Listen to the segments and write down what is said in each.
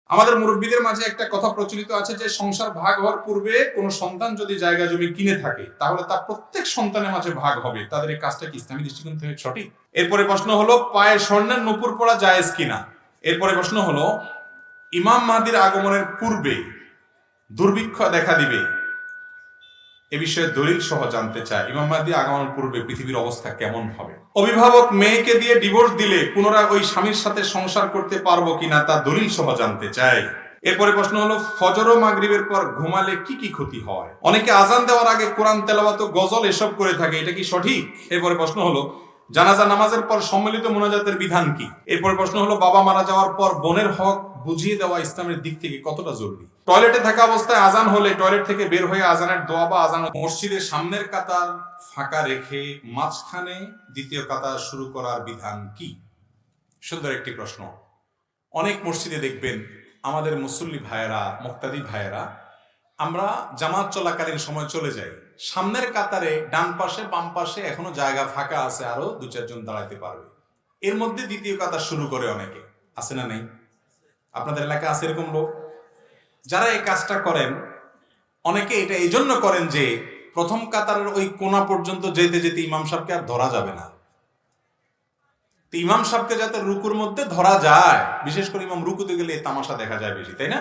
আমাদের মুরব্বীদের মাঝে একটা কথা প্রচলিত আছে যে সংসার ভাগ হওয়ার পূর্বে কোনো সন্তান যদি জায়গা জমি কিনে থাকে তাহলে তার প্রত্যেক সন্তানের মাঝে ভাগ হবে। তাদের এই কাজটা কি ইসলামী দৃষ্টিকোণ থেকে সঠিক? এরপরে প্রশ্ন হলো, পায়ে স্বর্ণের নূপুর পরা জায়েজ কিনা। এরপরে প্রশ্ন হলো, ইমাম মাহদির আগমনের পূর্বে দুর্ভিক্ষ দেখা দিবে, এ বিষয়ে দলিল সহ জানতে চায়। ইমাম মাহদী আগমনের পূর্বে পৃথিবীর অবস্থা কেমন হবে? অভিভাবক মেয়েকে দিয়ে ডিভোর্স দিলে পুনরায় ওই স্বামীর সাথে সংসার করতে পারবো কিনা তা দলিল সহ জানতে চাই। এরপরে প্রশ্ন হলো, ফজর ও মাগরিবের পর ঘুমালে কি কি ক্ষতি হয়? অনেকে আজান দেওয়ার আগে কোরআন তেলাওয়াত, গজল এসব করে থাকে, এটা কি সঠিক? এরপরে প্রশ্ন হলো, জানাজা নামাজের পর সম্মিলিত মোনাজাতের বিধান কি? এরপরে প্রশ্ন হলো, বাবা মারা যাওয়ার পর বোনের হক বুঝিয়ে দেওয়া ইসলামের দিক থেকে কতটা জরুরি? টয়লেটে থাকা অবস্থায় আজান হলে টয়লেট থেকে বের হয়ে আজানের দোয়া বা আজান মসজিদের সামনের কাতার ফাঁকা রেখে মাঝখানে দ্বিতীয় কাতার শুরু করার বিধান কি? সুন্দর একটি প্রশ্ন। অনেক মসজিদে দেখবেন আমাদের মুসল্লি ভাইয়েরা, মুক্তাদি ভাইয়েরা, আমরা জামাত চলাকালীন সময় চলে যাই, সামনের কাতারে ডান পাশে বাম পাশে এখনো জায়গা ফাঁকা আছে, আরো দু চারজন দাঁড়াইতে পারবে, এর মধ্যে দ্বিতীয় কাতার শুরু করে অনেকে। আছে না নেই? আপনাদের এলাকায় আছে এরকম লোক? যারা এই কাজটা করেন, অনেকে এটা এই জন্য করেন যে প্রথম কাতারের ওই কোনা পর্যন্ত যেতে যেতে ইমাম সাহেবকে আর ধরা যাবে না। ইমাম সাহেবকে যাতে রুকুর মধ্যে ধরা যায়, বিশেষ করে ইমাম রুকুতে গেলে তামাশা দেখা যায় বেশি, তাই না?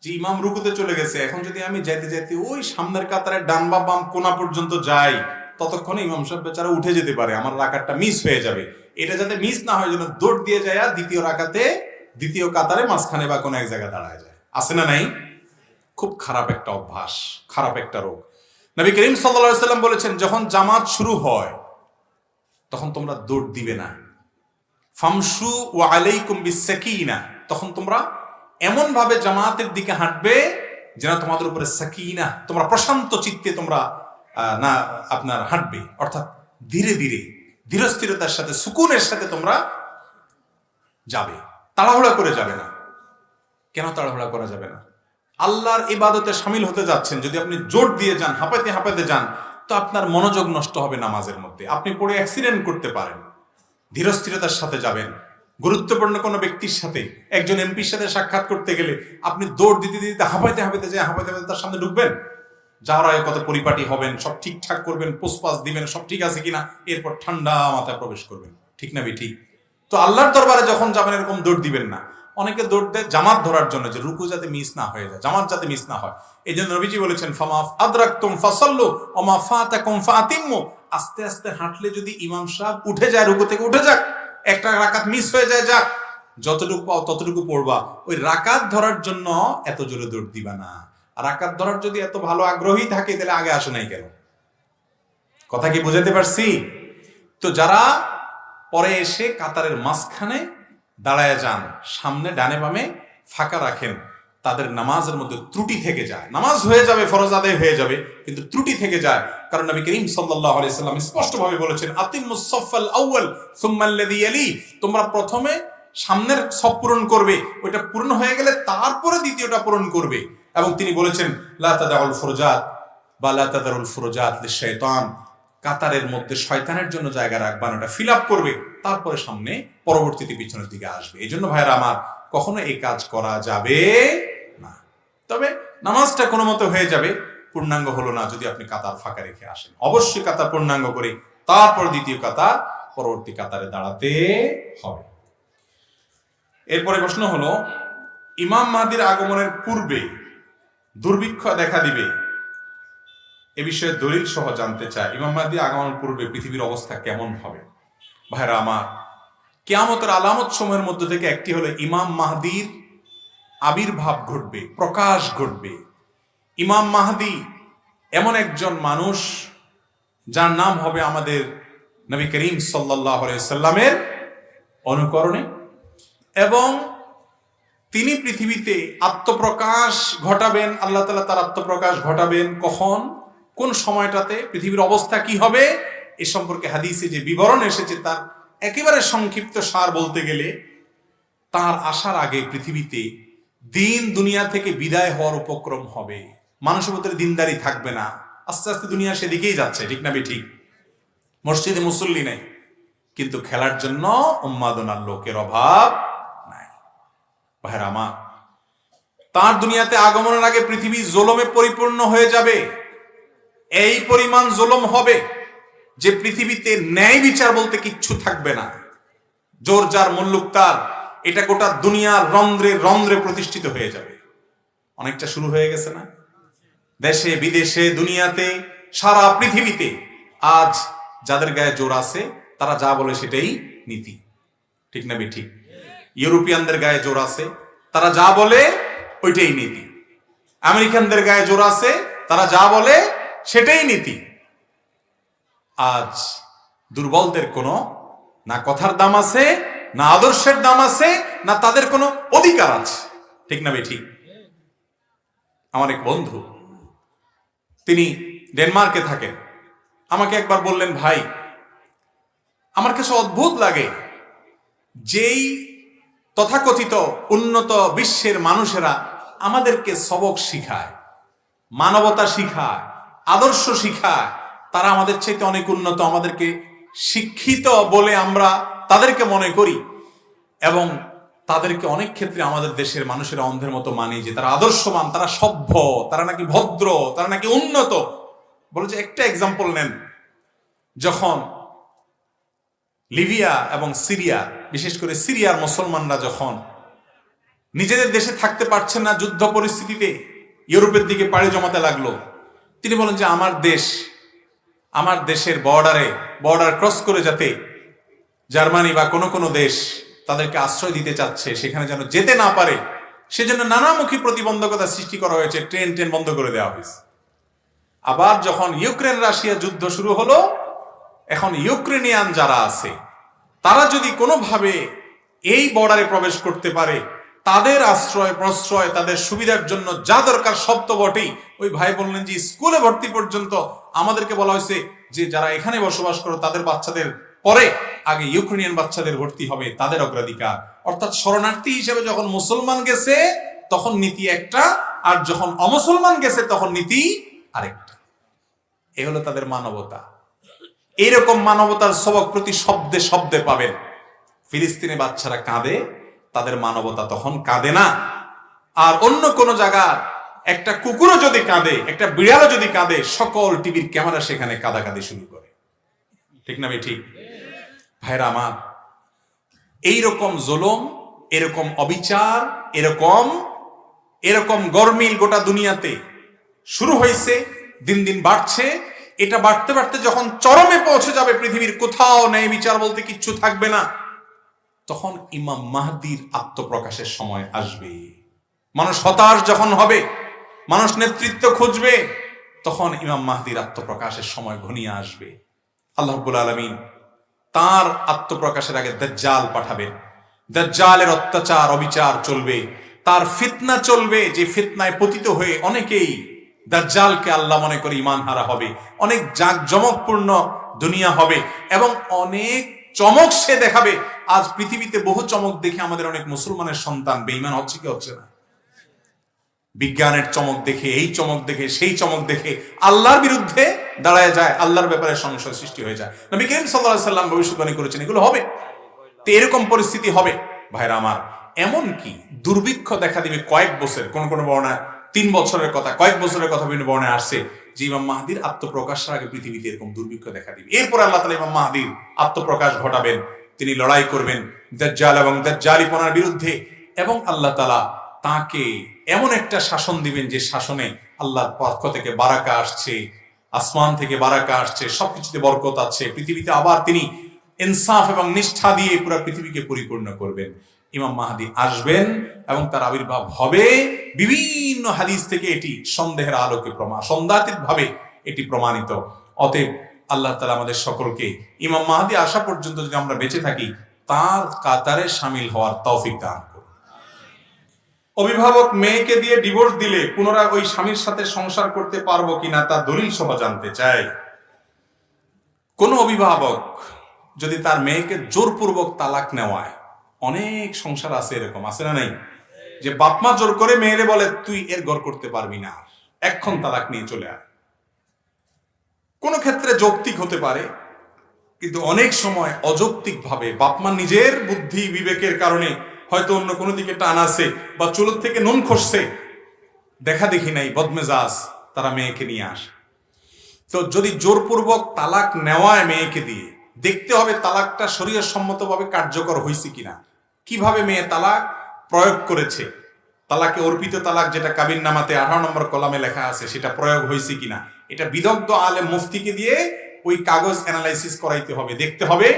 যে ইমাম রুকুতে চলে গেছে, এখন যদি আমি যাইতে যাইতে ওই সামনের কাতারের ডান বা বাম কোনা পর্যন্ত যাই, ততক্ষণে ইমাম সাহেব বেচারা উঠে যেতে পারে, আমার রাকাতটা মিস হয়ে যাবে। এটা যাতে মিস না হয় জন্য দৌড় দিয়ে যায় দ্বিতীয় রাকাতে দ্বিতীয় কাতারে মাঝখানে বা কোনো এক জায়গায় দাঁড়ায় যায়। আছে না নাই? খুব খারাপ একটা অভ্যাস, খারাপ একটা রোগ। নবী করিম সাল্লাল্লাহু আলাইহি সাল্লাম বলেছেন, যখন জামাত শুরু হয় তখন তোমরা দৌড় দিবে না। ফামশু ওয়া আলাইকুম বিসাকিনা, তখন তোমরা এমন ভাবে জামাতের দিকে হাঁটবে যেন তোমাদের উপরে সাকিনা, তোমরা প্রশান্ত চিত্তে তোমরা না আপনার হাঁটবে, অর্থাৎ ধীরে ধীরে ধীরস্থিরতার সাথে সুকুনের সাথে তোমরা যাবে, তাড়াহুড়া করে যাবে না। কেন তাড়াহুড়া করা যাবে না? আল্লাহর ইবাদতে শামিল হতে যাচ্ছেন, যদি আপনি জোর দিয়ে যান, হাঁপাইতে হাঁপাইতে যান, তো আপনার মনোযোগ নষ্ট হবে নামাজের মধ্যে, আপনি পড়ে অ্যাক্সিডেন্ট করতে পারেন। ধীরস্থিরতার সাথে যাবেন। গুরুত্বপূর্ণ কোনো ব্যক্তির সাথে, একজন এমপির সাথে সাক্ষাৎ করতে গেলে আপনি দৌড় দিতে দিতে হাঁপাইতে হাঁপাইতে যায়, হাঁপাইতে হাঁপাইতে তার সামনে ঢুকবেন, যাওয়ার আগে কত পরিপাটি হবেন, সব ঠিকঠাক করবেন, পোস্টপাস দিবেন, সব ঠিক আছে কিনা, এরপর ঠান্ডা মাথায় প্রবেশ করবেন। ঠিক না ঠিক? তো আল্লাহর দরবারে যখন যাবেন এরকম দৌড় দিবেন না। অনেকে দৌড় দেয় জামাত ধরার জন্য, যে রুকু যাতে মিস না হয়ে যায়, জামাত যাতে মিস না হয়। এই জন্য নবীজি বলেছেন, ফামা আদরাকতুম ফাসাল্লু ওয়া মা ফাতাকুম ফাতিম্মু, আস্তে আস্তে হাঁটলে যদি ইমাম সাহেব উঠে যায়, রুকু থেকে উঠে যাক, একটা রাকাত মিস হয়ে যায়, যাক, যতটুকু পাও ততটুকু পড়বা। ওই রাকাত ধরার জন্য এত জোরে দৌড় দিবা না। রাকাত ধরার যদি এত ভালো আগ্রহী থাকে তাহলে আগে আসো নাই কেন? কথা কি বুঝাতে পারছি? তো যারা পরে এসে কাতারের মাঝখানে দাঁড়ায় যান, সামনে ডানে বামে ফাঁকা রাখেন, তাদের নামাজের মধ্যে ত্রুটি থেকে যায়। নামাজ হয়ে যাবে, ফরজ আদায় হয়ে যাবে, কিন্তু ত্রুটি থেকে যায়। কারণ নবী করিম সাল্লাল্লাহু আলাইহি সাল্লাম স্পষ্টভাবে বলেছেন, আতিমুস সাফাল আউয়াল সুম্মা আল্লাযী ইয়ালি, তোমরা প্রথমে সামনের সফ পূরণ করবে, ওইটা পূর্ণ হয়ে গেলে তারপরে দ্বিতীয়টা পূরণ করবে। এবং তিনি বলেছেন, লা তাদাউল ফুরজাত বা লা তাদারুল ফুরজাত লিশাইতান, কাতারের মধ্যে শয়তানের জন্য জায়গা রাখবা না, ওটা ফিল আপ করবে, তারপরে সামনে পরবর্তীতে পিছনের দিকে আসবে। এই জন্য ভাইরা আমার, কখনো এই কাজ করা যাবে না। তবে নামাজটা কোনো মতো হয়ে যাবে, পূর্ণাঙ্গ হলো না যদি আপনি কাতার ফাঁকা রেখে আসেন। অবশ্যই কাতার পূর্ণাঙ্গ করে তারপর দ্বিতীয় কাতার পরবর্তী কাতারে দাঁড়াতে হবে। এরপরে প্রশ্ন হলো, ইমাম মাহদির আগমনের পূর্বে দুর্ভিক্ষ দেখা দিবে, এ বিষয়ে দলিল সহ জানতে চায়। ইমাম মাহদী আগমনের পূর্বে পৃথিবীর অবস্থা কেমন হবে? ভাইরা আমার, কিয়ামতের আলামত সময়ের মধ্যে থেকে একটি হলো ইমাম মাহদীর আবির্ভাব ঘটবে, প্রকাশ ঘটবে। ইমাম মাহদী এমন একজন মানুষ যার নাম হবে আমাদের নবী করিম সাল্লাল্লাহু আলাইহি সাল্লামের অনুকরণে, এবং তিনি পৃথিবীতে আত্মপ্রকাশ ঘটাবেন। আল্লাহ তাআলা তার আত্মপ্রকাশ ঘটাবেন কখন, কোন সময়টাতে, পৃথিবীর অবস্থা কি হবে, এ সম্পর্কে হাদিসে যে বিবরণ এসেছে তার একেবারে সংক্ষিপ্ত সার বলতে গেলে, তার আসার আগে পৃথিবীতে দিন দুনিয়া থেকে বিদায় হওয়ার উপক্রম হবে, মানুষের মধ্যে দিনদারি থাকবে না। আস্তে আস্তে দুনিয়া সেদিকেই যাচ্ছে, ঠিক না ঠিক? মসজিদে মুসল্লি নেই, কিন্তু খেলার জন্য উন্মাদনার লোকের অভাব নাই। ভাইরা আমার, তার দুনিয়াতে আগমনের আগে পৃথিবী জুলুমে পরিপূর্ণ হয়ে যাবে। এই পরিমাণ জুলুম হবে যে পৃথিবীতে ন্যায় বিচার বলতে কিচ্ছু থাকবে না। জোর যার মুল্লুক তার, এটা গোটা দুনিয়ার রন্ধ্রে রন্ধ্রে প্রতিষ্ঠিত হয়ে যাবে। অনেকটা শুরু হয়ে গেছে না? দেশে বিদেশে দুনিয়াতে সারা পৃথিবীতে আজ যাদের গায়ে জোর আছে তারা যা বলে সেটাই নীতি, ঠিক না ঠিক? ইউরোপিয়ানদের গায়ে জোর আছে, তারা যা বলে ওইটাই নীতি। আমেরিকানদের গায়ে জোর আছে, তারা যা বলে সেটাই নীতি। আজ দুর্বলদের কোনো না কথার দাম আছে, না আদর্শের দাম আছে, না তাদের কোনো অধিকার আছে, ঠিক না ঠিক? আমার এক বন্ধু, তিনি ডেনমার্কে থাকেন, আমাকে একবার বললেন, ভাই আমার কাছে অদ্ভুত লাগে যেই তথাকথিত উন্নত বিশ্বের মানুষেরা আমাদেরকে সবক শিখায়, মানবতা শিখায়, আদর্শ শিখায়, তারা আমাদের চাইতে অনেক উন্নত, আমাদেরকে শিক্ষিত বলে আমরা তাদেরকে মনে করি, এবং তাদেরকে অনেক ক্ষেত্রে আমাদের দেশের মানুষেরা অন্ধের মতো মানে যে তারা আদর্শবান, তারা সভ্য, তারা নাকি ভদ্র, তারা নাকি উন্নত। বলে যে একটা এক্সাম্পল নেন, যখন লিবিয়া এবং সিরিয়া, বিশেষ করে সিরিয়ার মুসলমানরা যখন নিজেদের দেশে থাকতে পারছেন না, যুদ্ধ পরিস্থিতিতে ইউরোপের দিকে পাড়ি জমাতে লাগলো, তিনি বলেন যে আমার দেশের বর্ডার ক্রস করে যাতে জার্মানি বা কোনো দেশ তাদেরকে আশ্রয় দিতে চাচ্ছে, সেখানে যেন যেতে না পারে, সেজন্য নানামুখী প্রতিবন্ধকতা সৃষ্টি করা হয়েছে, ট্রেন বন্ধ করে দেওয়া হয়েছে। আবার যখন ইউক্রেন রাশিয়া যুদ্ধ শুরু হলো, এখন ইউক্রেনিয়ান যারা আছে তারা যদি কোনোভাবে এই বর্ডারে প্রবেশ করতে পারে, তাদের আশ্রয় প্রশ্রয়, তাদের সুবিধার জন্য যা দরকার সব তো বটেই। ওই ভাই বললেন যে স্কুলে ভর্তি পর্যন্ত আমাদেরকে বলা হয়েছে যে যারা এখানে বসবাস করে তাদের বাচ্চাদের পরে আগে ইউক্রেনিয়ান বাচ্চাদের ভর্তি হবে, তাদের অগ্রাধিকার। অর্থাৎ শরণার্থী হিসেবে যখন মুসলমান গেছে তখন নীতি একটা, আর যখন অমুসলমান গেছে তখন নীতি আরেকটা। এ হলো তাদের মানবতা। এইরকম মানবতার সবক প্রতি শব্দে শব্দে পাবেন। ফিলিস্তিনে বাচ্চারা কাঁদে, তাদের মানবতা তখন কাঁদে না। আর অন্য কোন জায়গার একটা কুকুরও যদি কাঁদে, একটা বিড়ালও যদি কাঁদে, সকল টিভির ক্যামেরা সেখানে কাঁদাকাঁদি শুরু করে, ঠিক না ঠিক? ভাইরা আমার, এইরকম জুলুম, এরকম অবিচার, এরকম গরমিল গোটা দুনিয়াতে শুরু হয়েছে, দিন দিন বাড়ছে। এটা বাড়তে বাড়তে যখন চরমে পৌঁছে যাবে, পৃথিবীর কোথাও ন্যায় বিচার বলতে কিচ্ছু থাকবে না, তখন ইমাম মাহদির আত্মপ্রকাশের সময় আসবে। মানুষ হতাশ যখন হবে, মানুষ নেতৃত্ব খুঁজবে, তখন ইমাম মাহদির আত্মপ্রকাশের সময় ঘনিয়ে আসবে। আল্লাহ রাব্বুল আলামিন তার আত্মপ্রকাশের আগে দাজ্জাল পাঠাবেন। দাজ্জালের অত্যাচার অবিচার চলবে, তার ফিতনা চলবে, যে ফিতনায় পতিত হয়ে অনেকেই দাজ্জালকে আল্লাহ মনে করে ঈমান হারা হবে। অনেক জাঁকজমকপূর্ণ দুনিয়া হবে এবং অনেক চমক সে দেখাবে। আজ পৃথিবীতে বহু চমক দেখে আমাদের অনেক মুসলমানের সন্তান বেঈমান হচ্ছে কি হচ্ছে না? বিজ্ঞানের চমক দেখে, এই চমক দেখে, সেই চমক দেখে আল্লাহর বিরুদ্ধে দাঁড়ায় যায়, আল্লাহর ব্যাপারে সংশয় সৃষ্টি হয়ে যায়। নবী করিম সাল্লাল্লাহু আলাইহি সাল্লাম ভবিষ্যৎবাণী করেছেন এগুলো হবে। তো এরকম পরিস্থিতি হবে ভাইরা আমার। এমন কি দুর্ভিক্ষ দেখা দিবে কয়েক বছর, কোন বর্ণায় 3 বছরের কথা, কয়েক বছরের কথা বিভিন্ন বর্ণায় আসছে যে ইমাম মাহদির আত্মপ্রকাশের আগে পৃথিবীতে এরকম দুর্ভিক্ষ দেখা দিবে। এরপর আল্লাহ তাআলা ইমাম মাহদির আত্মপ্রকাশ ঘটাবেন, তিনি লড়াই করবেন দাজ্জাল এবং দাজ্জালিপনার বিরুদ্ধে, এবং আল্লাহ তাআলা তাকে এমন একটা শাসন দিবেন যে শাসনে আল্লাহর পক্ষ থেকে বারাকা আসছে, আসমান থেকে বারাকা আসছে, সবকিছুতে বরকত আছে। পৃথিবীতে আবার তিনি ইনসাফ এবং নিষ্ঠা দিয়ে পুরো পৃথিবীকে পরিপূর্ণ করবেন। ইমাম মাহদি আসবেন এবং তার আবির্ভাব হবে। বিভিন্ন হাদিস থেকে এটি সন্দেহের আলোকে সন্দেহাতীত ভাবে এটি প্রমাণিত। অতএব আল্লাহ তাআলা আমাদের সকলকে ইমাম মাহদি আসা পর্যন্ত যদি আমরা বেঁচে থাকি, তার কাতারে শামিল হওয়ার তৌফিক দান করুন। অভিভাবক মেয়েকে দিয়ে ডিভোর্স দিলে পুনরায় ওই স্বামীর সাথে সংসার করতে পারবো কিনা তা দলিল সহ জানতে চাই। কোন অভিভাবক যদি তার মেয়েকে জোরপূর্বক তালাক নেওয়ায়, অনেক সংসার আছে এরকম, আছে না নাই, যে বাপমা জোর করে মেয়েরে বলে তুই এর ঘর করতে পারবি না, এখন তালাক নিয়ে চলে আয়। কোন ক্ষেত্রে যৌক্তিক হতে পারে, কিন্তু অনেক সময় অযৌক্তিক ভাবে বাপমা নিজের বুদ্ধি বিবেকের কারণে হয়তো অন্য কোনো দিকে টান আছে বা চুলোর থেকে নুন খসছে, দেখা দেখি নাই বদমেজাজ, তারা মেয়েকে নিয়ে আসে। তো যদি জোরপূর্বক তালাক নেওয়ায় মেয়েকে দিয়ে, দেখতে হবে তালাকটা শরীয়ত সম্মতভাবে কার্যকর হয়েছে কিনা, কিভাবে মেয়ে তালাক প্রয়োগ করেছে, তালাকে অর্পিত তালাক যেটা কাবিন নামাতে 18 নম্বর কলামে লেখা আছে সেটা প্রয়োগ হয়েছে কিনা, এটা বিদগ্ধ আলেম মুফতিকে দিয়ে ওই কাগজ অ্যানালাইসিস করাইতে হবে, দেখতে হবে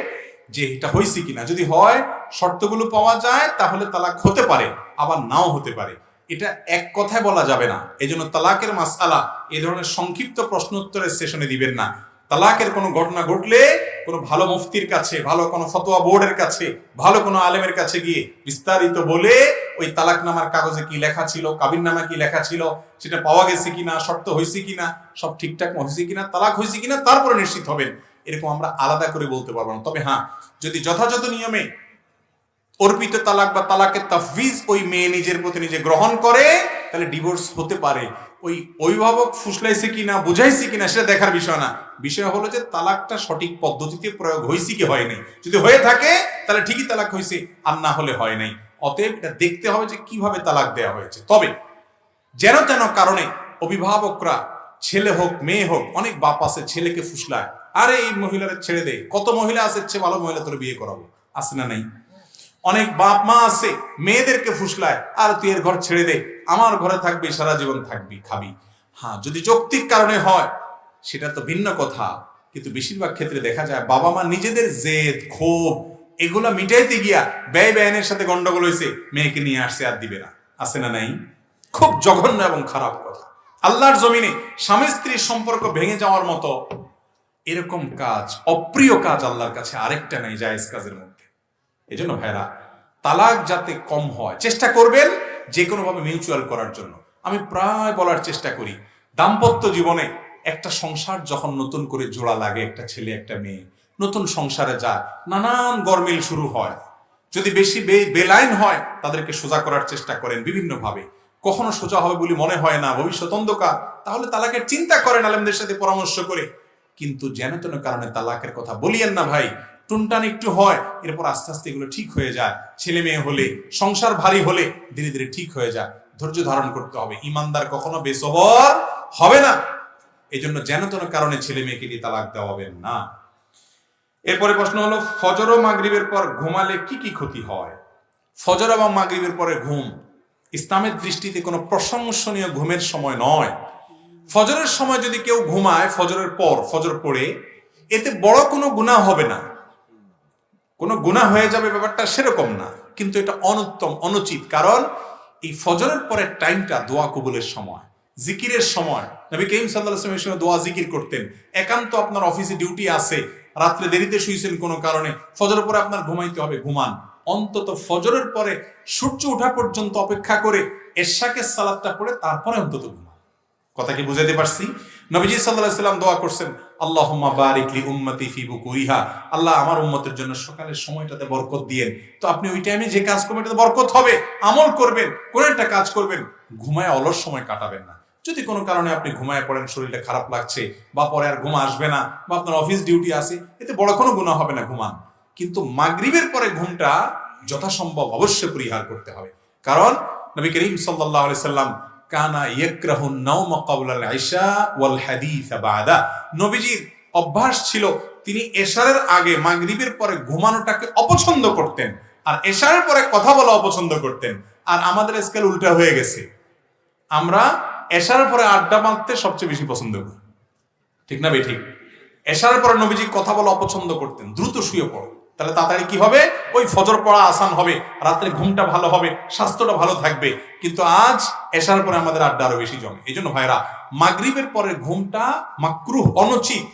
যে এটা হয়েছে কিনা। যদি হয়, শর্তগুলো পাওয়া যায়, তাহলে তালাক হতে পারে, আবার নাও হতে পারে। এটা এক কথায় বলা যাবে না। এই জন্য তালাকের মাসআলা এই ধরনের সংক্ষিপ্ত প্রশ্নোত্তরের সেশনে দিবেন না। তালাকের কোনো ঘটনা ঘটলে কোনো ভালো মুফতির কাছে, ভালো কোনো ফতোয়া বোর্ডের কাছে, ভালো কোনো আলেমের কাছে গিয়ে বিস্তারিত বলে ওই তালাকনামার কাগজে কি লেখা ছিল, কাবিননামা কি লেখা ছিল, সেটা পাওয়া গেছে কিনা, শর্ত হয়েছে কিনা, সব ঠিকঠাক হয়েছে কিনা, তালাক হয়েছে কিনা, তারপরে নিশ্চিত হবেন। এরকম আমরা আলাদা করে বলতে পারবো না। তবে হ্যাঁ, যদি যথাযথ নিয়মে অর্পিত তালাক বা তালাকের তাফবিজ ওই মেয়ে নিজের প্রতি নিজে গ্রহণ করে, তাহলে ডিভোর্স হতে পারে। ওই অভিভাবক ফুসলাইছে কিনা, বুঝাইছে কিনা, সেটা দেখার বিষয় না। বিষয় হলো যে তালাকটা সঠিক পদ্ধতিতে প্রয়োগ হয়েছে কি হয় নাই। যদি হয়ে থাকে তাহলে ঠিকই তালাক হয়েছে, আর না হলে হয় নাই। অতএব এটা দেখতে হবে যে কিভাবে তালাক দেওয়া হয়েছে। তবে যেন তেন কারণে অভিভাবকরা, ছেলে হোক মেয়ে হোক, অনেক বাপ আছে ছেলেকে ফুসলায়, আরে এই মহিলার ছেড়ে দে, কত মহিলা আছে, চেয়ে ভালো মহিলা তোর বিয়ে করাবো, আছে না নাই? অনেক বাপ মা আছে মেয়েদেরকে ফুসলায়, আর তুই এর ঘর ছেড়ে দে, আমার ঘরে থাকবি, সারা জীবন থাকবি, খাবি। হ্যাঁ, যদি যৌক্তিক কারণে হয় সেটা তো ভিন্ন কথা। কিন্তু বেশিরভাগ ক্ষেত্রে দেখা যায় বাবা মা নিজেদের জেদ, ক্ষোভ এগুলা মিটাইতে গিয়া ব্যয় ব্যয়নের সাথে গন্ডগোল হয়েছে, মেয়েকে নিয়ে আসছে, আর দিবে না, আছে না নাই? খুব জঘন্য এবং খারাপ কথা। আল্লাহর জমিনে স্বামী স্ত্রীর সম্পর্ক ভেঙে যাওয়ার মতো এরকম কাজ, অপ্রিয় কাজ আল্লাহর কাছে আরেকটা নাই জায়েজ কাজের মধ্যে। এই জন্য ভাইরা, তালাক যাতে কম হয় চেষ্টা করবেন যে কোনো ভাবে মিউচুয়াল করার জন্য। আমি প্রায় বলার চেষ্টা করি, দাম্পত্য জীবনে একটা সংসার যখন নতুন করে জোড়া লাগে, একটা ছেলে একটা মেয়ে নতুন সংসারে যায়, নানান গরমিল শুরু হয়। যদি বেশি বেলাইন হয়, তাদেরকে সোজা করার চেষ্টা করেন বিভিন্ন ভাবে। কখনো সোজা হবে বলে মনে হয় না, ভবিষ্যৎ অন্ধকার, তাহলে তালাকের চিন্তা করেন আলেমদের সাথে পরামর্শ করে। কিন্তু যেন তেন কারণে তালাকের কথা বলিয়েন না ভাই। টুনটান একটু হয়, এরপর আস্তে আস্তে এগুলো ঠিক হয়ে যায়। ছেলে মেয়ে হলে, সংসার ভারী হলে ধীরে ধীরে ঠিক হয়ে যায়। ধৈর্য ধারণ করতে হবে। ইমানদার কখনো বেসবর হবে না। এই জন্য যেন তেন কারণে ছেলে মেয়েকে দিয়ে তালাক দেওয়াবেন না। এরপরে প্রশ্ন হলো, ফজর ও মাগরিবের পর ঘুমালে কি কি ক্ষতি হয়? ফজর এবং মাগরিবের পরে ঘুম ইসলামের দৃষ্টিতে কোনো প্রশংসনীয় ঘুমের সময় নয়। ফজরের সময় যদি কেউ ঘুমায়, ফজরের পর, ফজর পড়ে, এতে বড় কোনো গুনাহ হবে না, কোনো গুনাহ হয়ে যাবে ব্যাপারটা সেরকম না। কিন্তু এটা অনুত্তম, অনুচিত। কারণ এই ফজরের পরের টাইমটা দোয়া কবুলের সময়, জিকিরের সময়। নবী করিম সাল্লাল্লাহু আলাইহি ওয়াসাল্লাম দোয়া জিকির করতেন। একান্ত আপনার অফিসে ডিউটি আছে, রাত্রে দেরিতে শুয়েছেন কোনো কারণে, ফজরের পরে আপনার ঘুমাইতে হবে, ঘুমান। অন্তত ফজরের পরে সূর্য ওঠা পর্যন্ত অপেক্ষা করে এশাকের সালাতটা পড়ে তারপরে অন্তত ঘুমান। কথা কি বুঝাতে পারছি? নবীজি সাল্লাল্লাহু আলাইহি ওয়াসাল্লাম দোয়া করছেন, আল্লাহুম্মা বারিক লি উম্মতি ফি বুকুরিহা, আল্লাহ আমার উম্মতের জন্য সকালের সময়টাতে বরকত দিয়েন। তো আপনি ওই টাইমে যে কাজ করবেন এটাতে বরকত হবে, আমল করবেন, কোন একটা কাজ করবেন, ঘুমায় অলস সময় কাটাবেন না। যদি কোনো কারণে আপনি ঘুমায় পড়েন, শরীরটা খারাপ লাগছে, বা পরে আর ঘুম আসবে না, বা আপনার অফিস ডিউটি আছে, এতে বড় কোনো গুনাহ হবে না, ঘুমান। কিন্তু মাগরিবের পরে ঘুমটা যথাসম্ভব অবশ্যই পরিহার করতে হবে। কারণ নবী করিম সাল্লাল্লাহু আলাইহি সাল্লাম কানা ইয়াকরাহুন নাওম ক্বাবলাল ইশা ওয়াল হাদিস বাদা, নবীজির অভ্যাস ছিল তিনি এশারের আগে, মাগরিবের পরে ঘুমানোটাকে অপছন্দ করতেন, আর এশারের পরে কথা বলা অপছন্দ করতেন। আর আমাদের স্কেল উল্টা হয়ে গেছে, আমরা এশারের পরে আড্ডা মারতে সবচেয়ে বেশি পছন্দ করি, ঠিক না ভাই? ঠিক। এশারের পরে নবীজি কথা বলা অপছন্দ করতেন, দ্রুত শুয়ে পড়ো, তাহলে তাড়াতাড়ি কি হবে, ওই ফজর পড়া আসান হবে, রাত্রে ঘুমটা ভালো হবে, স্বাস্থ্যটা ভালো থাকবে। কিন্তু আজ এশার পরে আমাদের আড্ডা আরো বেশি জমে। এই জন্য ভাইরা, মাগরিবের পরে ঘুমটা মাকরুহ, অনুচিত,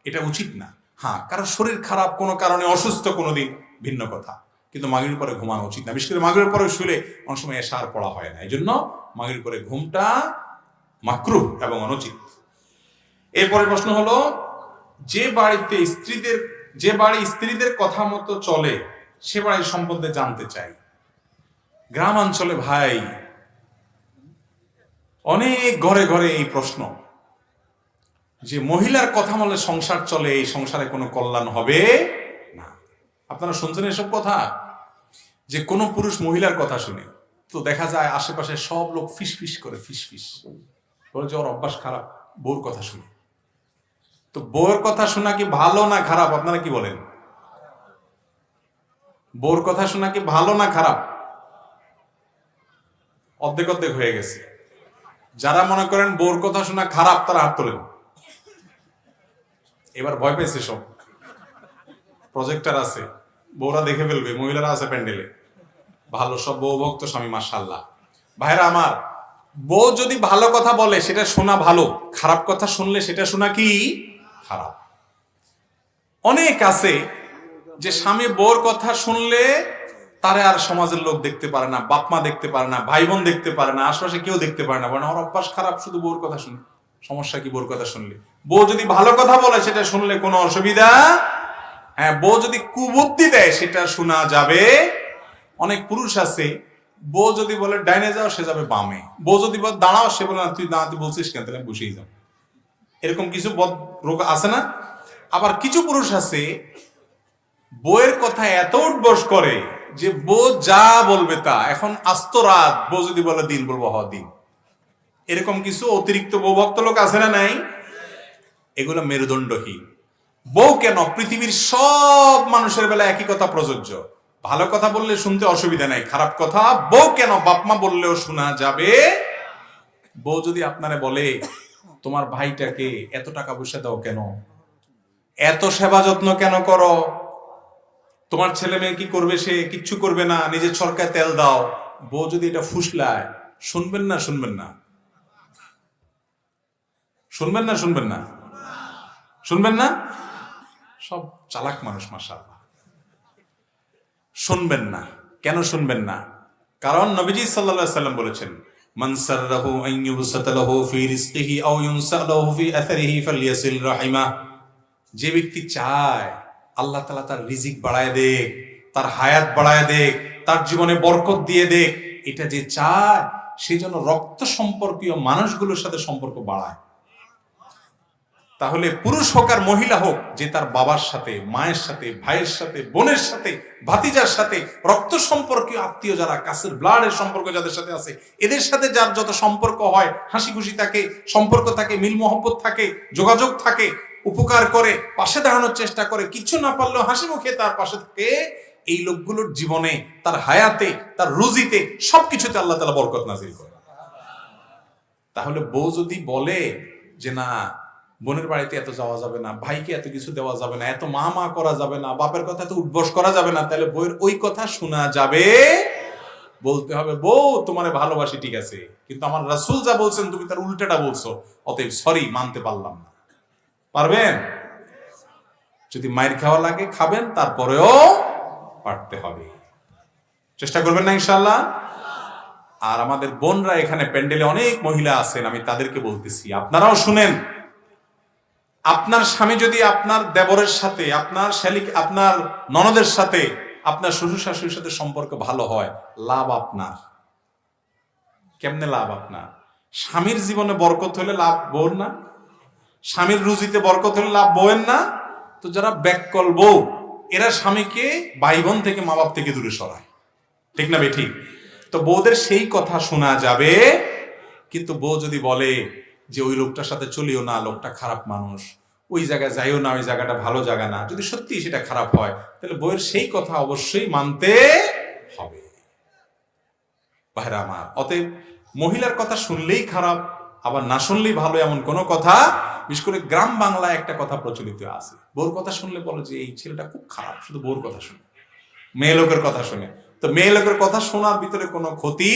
এটা উচিত না। হ্যাঁ, কারো শরীর খারাপ, কোনো কারণে অসুস্থ, কোনোদিন ভিন্ন কথা, কিন্তু মাগরিবের পরে ঘুমানো উচিত না। বিশেষ করে মাগরিবের পরে শুলে অনেক সময় এশার পড়া হয় না। এই জন্য মাগরিবের পরে ঘুমটা মাকরুহ এবং অনুচিত। এরপরে প্রশ্ন হলো, যে বাড়ি স্ত্রীদের কথা মতো চলে, সে বাড়ির সম্বন্ধে জানতে চাই। গ্রামাঞ্চলে ভাই অনেক ঘরে ঘরে এই প্রশ্ন, যে মহিলার কথা বলে সংসার চলে, এই সংসারে কোনো কল্যাণ হবে না। আপনারা শুনছেন এসব কথা, যে কোনো পুরুষ মহিলার কথা শুনে তো দেখা যায় আশেপাশে সব লোক ফিস করে ফিস বলে যে ওর অভ্যাস খারাপ বউর কথা শুনে। তো বউর কথা শোনা কি ভালো না খারাপ, আপনারা কি বলেন? বউর কথা শোনা কি ভালো না খারাপ? অর্ধেক অর্ধেক হয়ে গেছে। যারা মনে করেন বউর কথা শোনা খারাপ তারা হাত তোলেন। এবার ভয় পেয়েছে সব, প্রজেক্টর আছে, বউরা দেখে ফেলবে, মহিলারা আছে প্যান্ডেলে, ভালো সব বউ ভক্ত স্বামী মাশাআল্লাহ। ভাইরা আমার, বউ যদি ভালো কথা বলে সেটা শোনা ভালো, খারাপ কথা শুনলে সেটা শোনা কি খারাপ। অনেক আছে যে স্বামী বউর কথা শুনলে তারে আর সমাজের লোক দেখতে পারে না, বাপ মা দেখতে পারে না, ভাই বোন দেখতে পারে না, আশপাশে কেউ দেখতে পারে না, বলে আমার অভ্যাস খারাপ, শুধু বউর কথা শুনে। সমস্যা কি বউর কথা শুনলে? বউ যদি ভালো কথা বলে সেটা শুনলে কোনো অসুবিধা। হ্যাঁ, বউ যদি কুবুদ্ধি দেয় সেটা শোনা যাবে। অনেক পুরুষ আছে, বউ যদি বলে ডাইনে যাও সে যাবে বামে, বউ যদি বলে দাঁড়াও সে বলে না তুই দাঁড়াতে বলছিস কেন, তাহলে বসেই যাও। এরকম কিছু রোগ আছে না? আবার কিছু পুরুষ আছে বউয়ের কথা এত উঠবস করে যে বউ যা বলবে তা, এখন আস্ত রাত বউ যদি বলে দিন বলবো হ দিন। এরকম কিছু অতিরিক্ত বউ ভক্ত লোক আছে না নাই? এগুলো মেরুদণ্ডহীন। বউ কেন, পৃথিবীর সব মানুষের বেলা একই কথা প্রযোজ্য। ভালো কথা বললে শুনতে অসুবিধা নাই, খারাপ কথা বউ কেন বাপমা বললেও শোনা যাবে। বউ যদি আপনারে বলে তোমার ভাইটাকে এত টাকা পয়সা দাও কেন, এত সেবা যত্ন কেন করো, তোমার ছেলে মেয়ে কি করবে, সে কিচ্ছু করবে না, নিজের সরকার তেল দাও, বউ যদি এটা ফুসলায়, শুনবেন না শুনবেন না? শুনবেন না শুনবেন না? শুনবেন না? সব চালাক মানুষ মাশাআল্লাহ। শুনবেন না। কেন শুনবেন না? কারণ নবীজি সাল্লাল্লাহু আলাইহি ওয়াসাল্লাম বলেছেন, মান সাররাহু আন ইউবসাতা লাহু ফি রিজকিহি আও ইউনসা লাহু ফি আসারিহি ফালইয়াসিল রাহিমা। যে ব্যক্তি চায় আল্লাহ তাআলা তার রিজিক বাড়ায় দেখ, তার হায়াত বাড়ায় দেখ, তার জীবনে বরকত দিয়ে দেখ, এটা যে চায় সে যেন রক্ত সম্পর্কীয় মানুষগুলোর সাথে সম্পর্ক বাড়ায়। তাহলে পুরুষ হোক আর মহিলা হোক, যে তার বাবার সাথে, মায়ের সাথে, ভাইয়ের সাথে, বোনের সাথে, ভাতিজার সাথে, রক্ত সম্পর্কীয় আত্মীয় যারা কাছের ব্লাডের সম্পর্ক যাদের সাথে আছে, এদের সাথে যার যত সম্পর্ক হয়, হাসি খুশি থাকে, সম্পর্ক থাকে, মিল মহব্বত থাকে, যোগাযোগ থাকে, উপকার করে, পাশে দাঁড়ানোর চেষ্টা করে, কিছু না পারলেও হাসি মুখে তার পাশে থাকে, এই লোকগুলোর জীবনে, তার হায়াতে, তার রুজিতে, সবকিছুতে আল্লাহ তাআলা বরকত নাজিল করে। তাহলে বউ যদি বলে যে না বোনের বাড়িতে এত যাওয়া যাবে না, ভাইকে এত কিছু দেওয়া যাবে না, এত মা মা করা যাবে না, বাপের কথা এত উঠবস করা যাবে না, তাহলে বউয়ের ওই কথা শোনা যাবে। বলতে হবে বউ তোমারে ভালোবাসি ঠিক আছে, কিন্তু আমার রাসূল যা বলছেন তুমি তার উল্টাটা বলছো, অতএব সরি মানতে পারলাম না। পারবেন? যদি মাইর খাওয়া লাগে খাবেন, তারপরেও পারতে হবে। চেষ্টা করবেন না ইনশাআল্লাহ? আর আমাদের বোনরা এখানে প্যান্ডেলে অনেক মহিলা আছেন, আমি তাদেরকে বলতেছি আপনারাও শুনেন। আপনার স্বামী যদি আপনার দেবরের সাথে, আপনার শালিক, আপনার ননদের সাথে, আপনার শ্বশুর শাশুড়ির সাথে সম্পর্ক ভালো হয়, লাভ আপনার। কেমনে লাভ আপনার? স্বামীর জীবনে বরকত হলে লাভ বউর না? স্বামীর রুজিতে বরকত হলে লাভ বউয়ের না? তো যারা ব্যাককল বউ, এরা স্বামীকে ভাই বোন থেকে, মা বাপ থেকে দূরে সরায়, ঠিক না বেঠিক? তো বউদের সেই কথা শোনা যাবে। কিন্তু বউ যদি বলে যে ওই লোকটার সাথে চলিও না, লোকটা খারাপ মানুষ, ওই জায়গায় যাইও না, ওই জায়গাটা ভালো জায়গা না, যদি সত্যি সেটা খারাপ হয়, তাহলে বউয়ের সেই কথা অবশ্যই মানতে হবে। ভাইরা আমার, অতএব মহিলার কথা শুনলেই খারাপ, আবার না শুনলেই ভালো এমন কোনো কথা, বিশেষ করে গ্রাম বাংলায় একটা কথা প্রচলিত আছে, বউর কথা শুনলে বলে যে এই ছেলেটা খুব খারাপ, শুধু বউর কথা শুনে, মেয়ে লোকের কথা শুনে। তো মেয়ে লোকের কথা শোনার ভিতরে কোনো ক্ষতি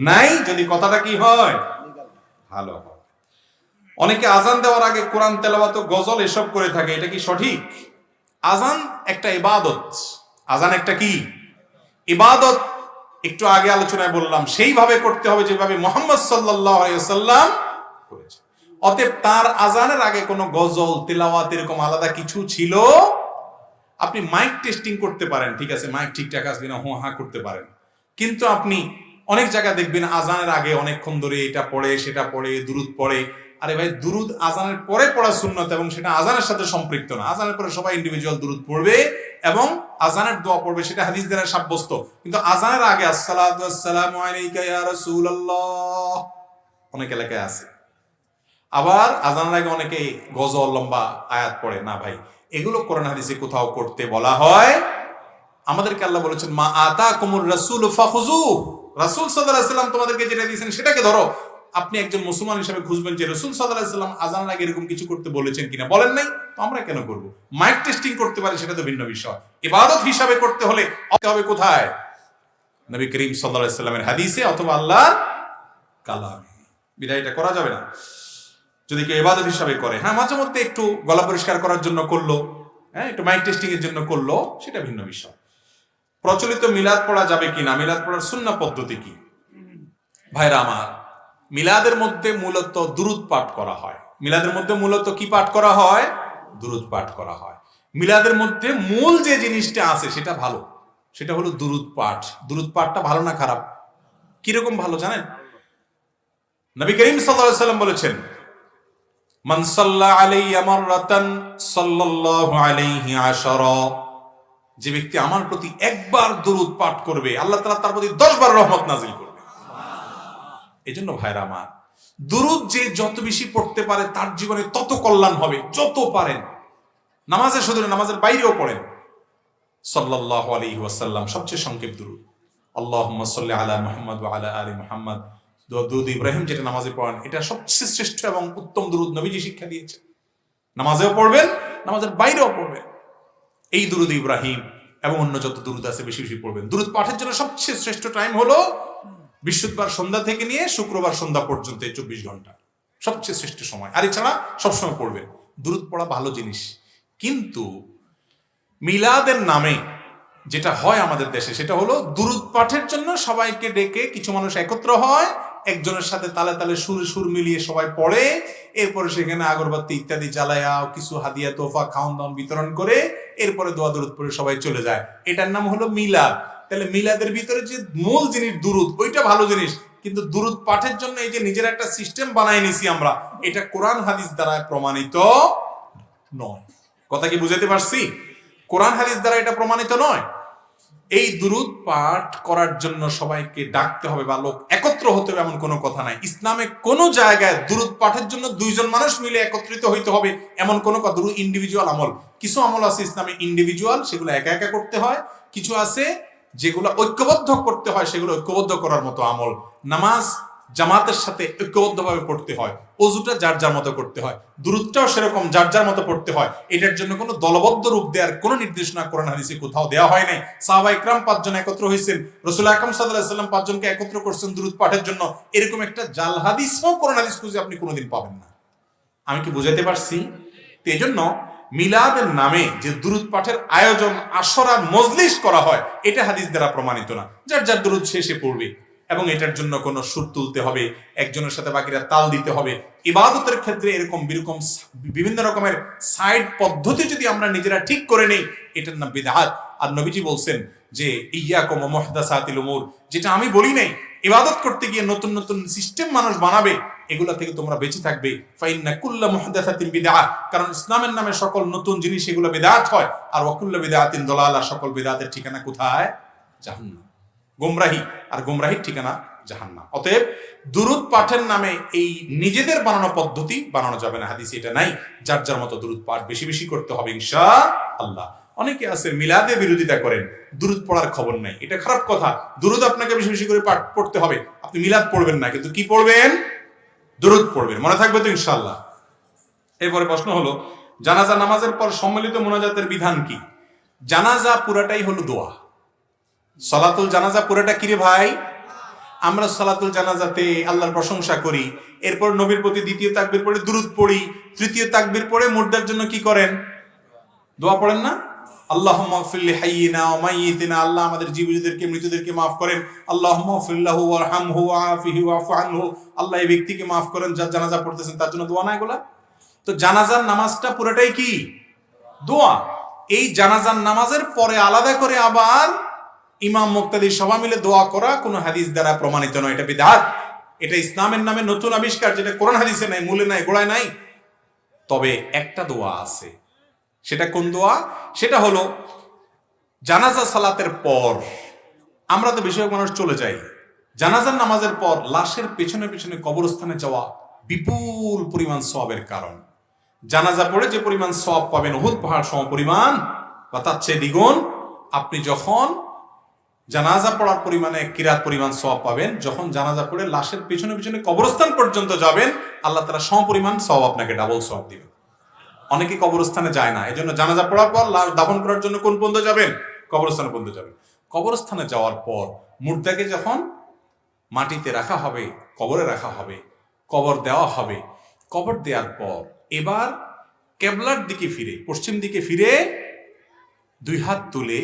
নাই, যদি কথাটা কি হয়, ভালো হয়। অনেকে আজান দেওয়ার আগে কোরআন তেলাওয়াত, গজল এসব করে থাকে, এটা কি সঠিক? আজান একটা ইবাদত। আজান একটা কি ইবাদত? একটু আগে আলোচনায় বললাম, সেইভাবে করতে হবে যেভাবে মুহাম্মদ সাল্লাল্লাহু আলাইহি ওয়াসাল্লাম করেছে। অতএব তার আজানের আগে কোনো গজল, তেলাওয়াত এরকম আলাদা কিছু ছিল? আপনি মাইক টেস্টিং করতে পারেন, ঠিক আছে, মাইক ঠিকঠাক আছে কিনা হো হা করতে পারেন, কিন্তু আপনি অনেক জায়গায় দেখবেন আজানের আগে অনেকক্ষণ ধরে এটা পড়ে, সেটা পড়ে, দুরুদ পড়ে। আরে ভাই, দুরুদ আজানের পরে পড়া সুন্নত এবং সেটা আজানের সাথে সম্পৃক্ত না। আজানের পরে সবাই ইন্ডিভিজুয়াল দুরুদ পড়বে এবং আজানের দোয়া পড়বে, সেটা হাদিস দ্বারা সাব্যস্ত। কিন্তু আজানের আগে আসসালাতু ওয়াসসালামু আলাইকা ইয়া রাসূলুল্লাহ অনেক এলাকায় আছে। আবার আজানের আগে অনেকে গজল লম্বা আয়াত পড়ে না ভাই, এগুলো কোরআন হাদিসে কোথাও করতে বলা হয়? আমাদেরকে আল্লাহ বলেছেন মা আতাকুমুর রাসূলু ফাখুযু, রাসূল সাল্লাল্লাহু আলাইহি ওয়াসাল্লাম তোমাদেরকে যেটা দিয়েছেন সেটাকে ধরো। আপনি একজন মুসলমান হিসেবে খুঁজবেন যে রাসূল সাল্লাল্লাহু আলাইহি ওয়াসাল্লাম আজানের আগে এরকম কিছু করতে বলেছেন কিনা, বলেন নাই তো আমরা কেন করব? মাইক টেস্টিং করতে পারি সেটা তো ভিন্ন বিষয়। ইবাদত হিসাবে করতে হলে হবে কোথায়? নবী করিম সাল্লাল্লাহু আলাইহি ওয়াসাল্লামের হাদিসে অথবা আল্লাহর কালামে। বিদায় এটা করা যাবে না যদি কেউ ইবাদত হিসাবে করে। হ্যাঁ, মাঝে মধ্যে একটু গলা পরিষ্কার করার জন্য করলো, হ্যাঁ একটু মাইক টেস্টিং এর জন্য করলো, সেটা ভিন্ন বিষয়। প্রচলিত মিলাদ পড়া যাবে কিনা, মিলাদ পড়ার সুন্নাহ পদ্ধতি কি? ভাইরা আমার, মিলাদের মধ্যে মূলত দুরূদ পাঠ করা হয়। মিলাদের মধ্যে মূলত কি পাঠ করা হয়? দুরূদ পাঠ করা হয়। মিলাদের মধ্যে মূল যে জিনিসটা আছে সেটা ভালো, সেটা হলো দুরূদ পাঠ। দুরূদ পাঠটা ভালো না খারাপ? কিরকম ভালো জানেন? নবী করিম সাল্লাল্লাহু আলাইহি ওয়াসাল্লাম বলেছেন মান সাল্লা আলাইয়া মাররাতান সাল্লাল্লাহু আলাইহি আশারা, যে ব্যক্তি আমার প্রতি একবার দুরূদ পাঠ করবে আল্লাহ তাআলা তার প্রতি 10 বার রহমত নাযিল করবে। এজন্য ভাইরা আমার, দুরূদ যে যত বেশি পড়তে পারে তার জীবনে তত কল্যাণ হবে। যত পারেন নামাজে, শুধু নামাজের বাইরেও পড়েন সাল্লাল্লাহু আলাইহি ওয়াসাল্লাম সবচেয়ে সংক্ষেপ দুরূদ, আল্লাহুম্মা সাল্লি আলা মুহাম্মাদ ওয়া আলা আলি মুহাম্মাদ, দুরূদ ইব্রাহিম যেটা নামাজে পড়েন, এটা সবচেয়ে শ্রেষ্ঠ এবং উত্তম দুরূদ নবীজি শিক্ষা দিয়েছেন। নামাজেও পড়বেন, নামাজের বাইরেও পড়বেন এই দুরূদ ইব্রাহিম এবং অন্য যত দুরূদ আছে বেশি বেশি পড়বেন। দুরূদ পাঠের জন্য সবচেয়ে শ্রেষ্ঠ টাইম হলো বৃহস্পতিবার সন্ধ্যা থেকে নিয়ে শুক্রবার সন্ধ্যা পর্যন্ত, এই 24 ঘন্টা সবচেয়ে শ্রেষ্ঠ সময়। আর এছাড়া সবসময় পড়বেন। দুরূদ পড়া ভালো জিনিস, কিন্তু মিলাদের নামে যেটা হয় আমাদের দেশে সেটা হলো দুরূদ পাঠের জন্য সবাইকে ডেকে কিছু মানুষ একত্র হয়, একজনের সাথে তালে তালে সুরে সুর মিলিয়ে সবাই পড়ে, এরপরে সেখানে আগরবাতি ইত্যাদি জ্বালায়া কিছু হাদিয়া তোফা খাওয়ান দাওয়ান বিতরণ করে এরপরে দোয়া দুরূদ পড়ে সবাই চলে যায়। এটার নাম হলো মিলাদ। তাহলে মিলাদের ভিতরে যে মূল জিনিস দুরূদ, ওইটা ভালো জিনিস, কিন্তু দুরূদ পাঠের জন্য এই যে নিজের একটা সিস্টেম বানায় নিছি আমরা, এটা কোরআন হাদিস দ্বারা প্রমাণিত নয়। কথা কি বুঝাতে পারছি? কোরআন হাদিস দ্বারা এটা প্রমাণিত নয়। এই দুরূদ পাঠ করার জন্য সবাইকে ডাকতে হবে বা লোক একত্র হতে হবে এমন কোনো কথা নাই। ইসলামে কোনো জায়গায় দুরূদ পাঠের জন্য 2 জন মানুষ মিলে একত্রিত হইতে হবে এমন কোনো কথা। দুরূদ ইন্ডিভিজুয়াল আমল। কিছু আমল আছে ইসলামে ইন্ডিভিজুয়াল, সেগুলো একা একা করতে হয়। কিছু আছে যেগুলো ঐক্যবদ্ধ করতে হয়, সেগুলো ঐক্যবদ্ধ করার মতো আমল। নামাজ জামাতের সাথে ঐক্যবদ্ধভাবে পড়তে হয়, ওযুটা যার যার মতো করতে হয়, দুরূদটাও সেরকম যার যার মতো পড়তে হয়। এটার জন্য কোনো দলবদ্ধ রূপ দেওয়ার কোনো নির্দেশনা কোরআন হাদিসে কোথাও দেওয়া হয় নাই। সাহাবা ইকরাম 5 জন একত্র হয়েছেন, রাসূল আকরাম সাল্লাল্লাহু আলাইহি ওয়াসাল্লাম 5 জনকে একত্র করছেন দুরূদ পাঠের জন্য। এরকম একটা জাল হাদিসও কোরআন হাদিস খুঁজে আপনি কোনোদিন পাবেন না। আমি কি বুঝাতে পারছি? তো এজন্য মিলাদের নামে যে দুরূদ পাঠের আয়োজন, আসরা, মজলিস করা হয়, এটা হাদিস দ্বারা প্রমাণিত না। যার যার দুরূদ শেষে পড়বে এবং এটার জন্য কোনো সুর তুলতে হবে, একজনের সাথে বাকিরা তাল দিতে হবে। ইবাদতের ক্ষেত্রে এরকম বিভিন্ন রকমের সাইড পদ্ধতি যদি আমরা নিজেরা ঠিক করে নেই, এটার নাম বিদআত। আর নবীজি বলছেন যে ইয়াকুম ওয়া মুহদাসাতিল উমুর, যেটা আমি বলি নাই, ইবাদত করতে গিয়ে নতুন নতুন সিস্টেম মানুষ বানাবে, এগুলা থেকে তোমরা বেঁচে থাকবে। ফাইন্না কুল্লা মুহদাসাতিন বিদআহ, কারণ ইসলামের নামে সকল নতুন জিনিস এগুলো বিদআত হয়। আর ওয়া কুল্লা বিদআতিন দালালা, সকল বিদআতের ঠিকানা কোথায়? জাহান্নাম। গোমরাহি, আর গোমরাহির ঠিকানা জাহান্নাম। অতএব দুরূদ পাঠের নামে এই নিজেদের বানানো পদ্ধতি বানানো যাবে না, হাদিসে এটা নাই। যার যার মতো দুরূদ পাঠ বেশি বেশি করতে হবে ইনশাআল্লাহ। অনেকে আছে মিলাদে বিরোধিতা করেন, দুরূদ পড়ার খবর নাই, এটা খারাপ কথা। দুরূদ আপনাকে বেশি বেশি করে পাঠ পড়তে হবে। আপনি মিলাদ পড়বেন না, কিন্তু কি পড়বেন? দুরূদ পড়বেন। মনে থাকবে তো ইনশাআল্লাহ? এরপরে প্রশ্ন হলো, জানাজা নামাজের পর সম্মিলিত মোনাজাতের বিধান কি? জানাজা পুরাটাই হলো দোয়া। সালাতুল জানাজা পুরোটা কি রে ভাই? আমরা সালাতুল জানাজাতে আল্লাহর প্রশংসা করি, এরপর নবীর প্রতি দ্বিতীয় তাকবীর পড়ে দুরূদ পড়ি, তৃতীয় তাকবীর পড়ে মুর্দার জন্য কি করেন? দোয়া পড়েন না? আল্লাহুম্মা গফির লিহাইয়িনা ওয়া মাইয়িতিনা, আল্লাহ আমাদের জীবিতদেরকে মৃতদেরকে মাফ করেন। আল্লাহুম্মা গফির লাহু ওয়ারহামহু ওয়াআফিহি ওয়াফু আনহু, আল্লাহ এই ব্যক্তিকে মাফ করেন যার জানাজা পড়তেছেন, তার জন্য দোয়া না এগুলা? তো জানাজার নামাজটা পুরোটাই কি? দোয়া। এই জানাজার নামাজের পরে আলাদা করে আবার ইমাম মুক্তাদি সবাই মিলে দোয়া করা কোনো হাদিস দ্বারা প্রমাণিত নয়, এটা বিদআত। এটা ইসলামের নামে নতুন আবিষ্কার, যেটা কোরআন হাদিসে নাই, মূলে নাই, গোড়ায় নাই। তবে একটা দোয়া আছে, সেটা কোন দোয়া? সেটা হলো জানাজা সালাতের পর আমরা তো বেশিরভাগ মানুষ চলে যাই, জানাজার নামাজের পর লাশের পেছনে পেছনে কবরস্থানে যাওয়া বিপুল পরিমাণ সওয়াবের কারণ। জানাজা পড়ে যে পরিমাণ সওয়াব পাবেন উহুদ পাহাড় সম পরিমাণ বা তার চেয়ে দ্বিগুণ আপনি যখন জানাজা পড়ার পরিমাণে কিরাত পরিমাণ সওয়াব পাবেন যখন জানাজা পড়ে লাশের পেছনে পেছনে কবরস্থান পর্যন্ত যাবেন, আল্লাহ তাআলা সম পরিমাণ সওয়াব আপনাকে ডাবল সওয়াব দিবেন। অনেকে কবরস্থানে যায় না, এজন্য জানাজা পড়ার পর লাশ দাফন করার জন্য কোন পর্যন্ত যাবেন? কবরস্থানে পর্যন্ত যাবেন। কবরস্থানে যাওয়ার পর মুর্দাকে যখন মাটিতে রাখা হবে, কবরে রাখা হবে, কবর দেওয়া হবে, কবর দেওয়ার পর এবার কেবলার দিকে ফিরে, পশ্চিম দিকে ফিরে দুই হাত তুলে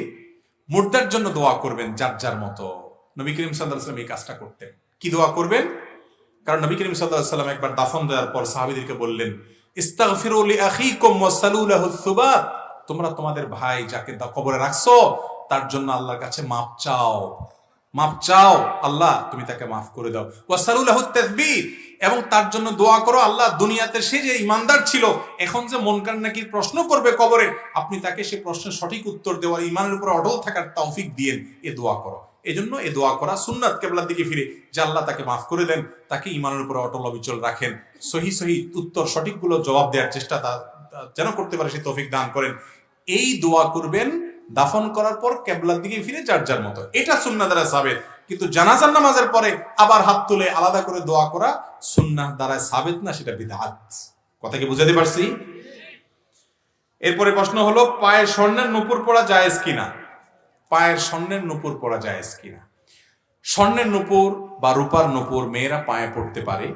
মুর্দার জন্য দোয়া করবেন যার যার মতো। নবী করিম সাল্লাল্লাহু আলাইহি ওয়াসাল্লাম এই কাজটা করতেন। কি দোয়া করবেন? কারণ নবী করিম সাল্লাল্লাহু আলাইহি ওয়াসাল্লাম একবার দাফন দেওয়ার পর সাহাবীদেরকে বললেন, ইস্তাগফিরু লিআখিকুম ওয়াসালু লাহু সুবাত, তোমরা তোমাদের ভাই যাকে কবরে রাখছো তার জন্য আল্লাহর কাছে মাপ চাও, মাপ চাও, আল্লাহ তুমি তাকে মাফ করে দাও। ওয়াসালু লাহু তাসবীত, এবং তার জন্য দোয়া করো আল্লাহ দুনিয়াতে সে যে ইমানদার ছিল এখন যে মুনকার নাকির প্রশ্ন করবে কবরে, আপনি তাকে সে প্রশ্নের সঠিক উত্তর দেওয়ার, ইমানের উপর অটল থাকার তৌফিক দিয়েন। এ দোয়া করো। এজন্য এ দোয়া করা সুন্নাত, কেবলার দিকে ফিরে যে আল্লাহ তাকে মাফ করে দেন, তাকে ইমানের উপর অটল অবিচল রাখেন, সহি সহি উত্তর সঠিকগুলো জবাব দেওয়ার চেষ্টা যেন করতে পারে সে তৌফিক দান করেন। এই দোয়া করবেন দাফন করার পর কেবলার দিকে ফিরে যার যার মতো। এটা সুন্নাহ দ্বারা সাবেত। কিন্তু জানাজার নামাজের পরে আবার হাত তুলে আলাদা করে দোয়া করা সুন্নাহ দ্বারা সাবেত না, সেটা বিদআত। কথা কি বুঝাতে পারছি? এরপরে প্রশ্ন হলো, পায়ের স্বর্ণের নূপুর পরা জায়েজ কিনা? পায়ের স্বর্ণের নূপুর পরা জায়েজ কিনা? স্বর্ণের নূপুর বা রূপার নূপুর মেয়েরা পায়ে পড়তে পারে,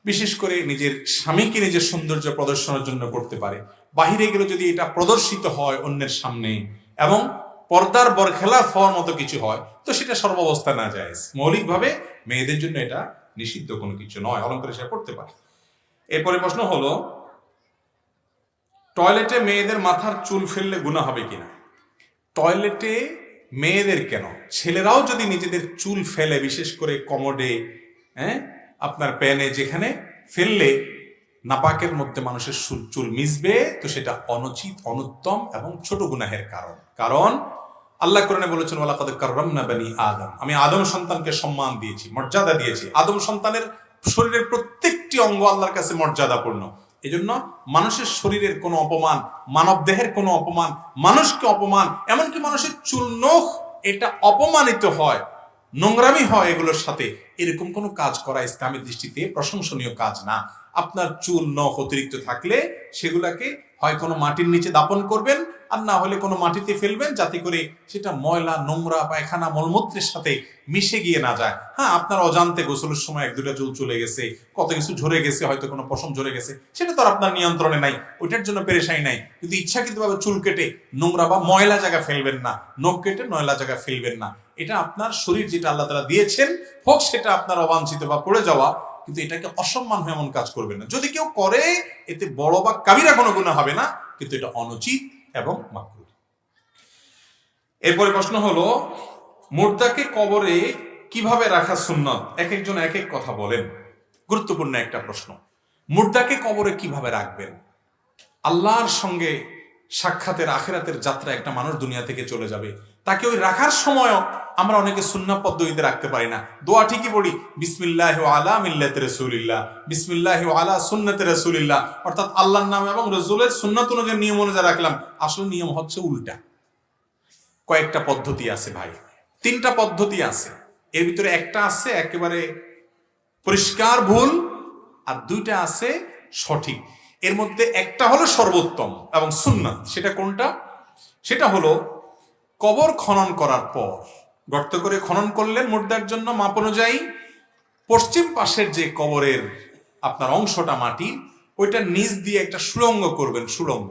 বিশেষ করে নিজের স্বামীকে নিজের সৌন্দর্য প্রদর্শনের জন্য করতে পারে। বাহিরে গেলে যদি এটা প্রদর্শিত হয় অন্যের সামনে এবং পর্দার বরখেলাফ হওয়ার মতো কিছু হয় তো সেটা সর্বাবস্থা না জায়েজ। মৌলিকভাবে মেয়েদের জন্য এটা নিষিদ্ধ কোনো কিছু নয়, অলঙ্কার হিসেবে পড়তে পারে। এরপরে প্রশ্ন হলো, টয়লেটে মেয়েদের মাথার চুল ফেললে গুনাহ হবে কিনা? টয়লেটে মেয়েদের কেন, ছেলেরাও যদি নিজেদের চুল ফেলে, বিশেষ করে কমোডে, আপনার প্যানে, যেখানে ফেললে নাপাকের মধ্যে মানুষের চুল মিশবে, তো সেটা অনুচিত, অনুত্তম এবং ছোট গুনাহের কারণ। কারণ আল্লাহ কোরআনে বলেছেন, ওয়ালাকাদ কাররামনা বানি আদম, আমি আদম সন্তানকে সম্মান দিয়েছি, মর্যাদা দিয়েছি। আদম সন্তানের শরীরের প্রত্যেকটি অঙ্গ আল্লাহর কাছে মর্যাদাপূর্ণ। এজন্য মানুষের শরীরের কোনো অপমান, মানব দেহের কোনো অপমান, মানুষকে অপমান, এমনকি মানুষের চুল নখ এটা অপমানিত হয়, নোংরামি হয় এগুলোর সাথে, এরকম কোনো কাজ করা ইসলামের দৃষ্টিতে প্রশংসনীয় কাজ না। আপনার চুল নখ অতিরিক্ত থাকলে সেগুলাকে হয় কোনো মাটির নিচে দাপন করবেন, আর না হলে কোনো মাটিতে ফেলবেন, যাতে করে সেটা ময়লা, নোংরা, পায়খানা, মলমূত্রের সাথে মিশে গিয়ে না যায়। হ্যাঁ, আপনার অজান্তে গোসলের সময় এক দুটা চুল চলে গেছে, কত কিছু ঝরে গেছে, হয়তো কোনো পশম ঝরে গেছে, সেটা তো আর আপনার নিয়ন্ত্রণে নাই, ওইটার জন্য পেরেশানি নাই। কিন্তু ইচ্ছাকৃতভাবে চুল কেটে নোংরা বা ময়লা জায়গা ফেলবেন না, নখ কেটে ময়লা জায়গা ফেলবেন না। এটা আপনার শরীর যেটা আল্লাহ তাআলা দিয়েছেন, হোক সেটা আপনার অবাঞ্ছিত বা পড়ে যাওয়া, কিন্তু এটাকে অসম্মান হয়ে এমন কাজ করবেন না। যদি কেউ করে এতে বড় বা কাবিরা কোনো গুনাহ হবে না, কিন্তু এটা অনুচিত এবং মাকরুহ। এরপরে প্রশ্ন হলো, মুর্দাকে কবরে কিভাবে রাখা সুন্নাত? এক একজন এক এক কথা বলেন, গুরুত্বপূর্ণ একটা প্রশ্ন। মুর্দাকে কবরে কিভাবে রাখবেন? আল্লাহর সঙ্গে সাক্ষাতের, আখিরাতের যাত্রা একটা মানুষ দুনিয়া থেকে চলে যাবে, তাকে ওই রাখার সময়ও আমরা অনেকে সুন্নাহ পদ্ধতিতে রাখতে পারি না। দোয়া ঠিকই পড়ি, বিসমিল্লাহি ওয়া আলা মিল্লাতি রাসূলিল্লাহ, বিসমিল্লাহি ওয়া আলা সুন্নাতি রাসূলিল্লাহ, অর্থাৎ আল্লাহর নাম এবং রাসূলের সুন্নাত অনুযায়ী, নিয়ম অনুযায়ী রাখলাম। আসলে নিয়ম হচ্ছে উল্টা। কয়েকটা পদ্ধতি আছে ভাই, 3টা পদ্ধতি আছে। এর ভিতরে একটা আছে একেবারে পরিষ্কার ভুল, আর 2টা আছে সঠিক। এর মধ্যে একটা হলো সর্বোত্তম এবং সুন্নাত। সেটা কোনটা? সেটা হলো কবর খনন করার পর, গর্ত করে খনন করলেন মুর্দার জন্য মাপ অনুযায়ী, পশ্চিম পাশের যে কবরের আপনার অংশটা মাটি, ওইটা নিচ দিয়ে একটা সুড়ঙ্গ করবেন, সুড়ঙ্গ।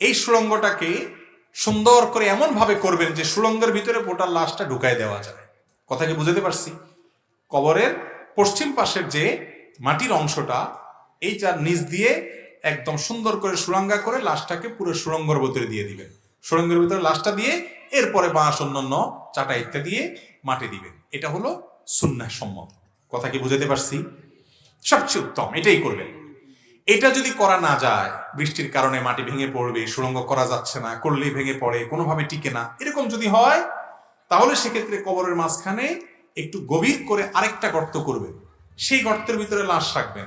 এই সুড়ঙ্গটাকে সুন্দর করে এমন ভাবে করবেন যে সুড়ঙ্গের ভিতরে গোটা লাশটা ঢুকায় দেওয়া যায়। কথা কি বুঝাতে পারছি? কবরের পশ্চিম পাশের যে মাটির অংশটা, এই যার নিচ দিয়ে একদম সুন্দর করে সুড়ঙ্গা করে লাশটাকে পুরো সুড়ঙ্গের ভিতরে দিয়ে দিবেন। সুড়ঙ্গের ভিতরে লাশটা দিয়ে এরপরে বাঁশ, অন্যান্য চাটা ইত্যাদি দিয়ে মাটি দিবেন। এটা হলো সুন্নাহ সম্মত। কথা কি বুঝাতে পারছি? সবচেয়ে উত্তম এটাই করবেন। এটা যদি করা না যায়, বৃষ্টির কারণে মাটি ভেঙে পড়বে, সুড়ঙ্গ করা যাচ্ছে না, করলেই ভেঙে পড়ে, কোনোভাবে টিকে না, এরকম যদি হয়, তাহলে সেক্ষেত্রে কবরের মাঝখানে একটু গভীর করে আরেকটা গর্ত করবেন, সেই গর্তের ভিতরে লাশ রাখবেন,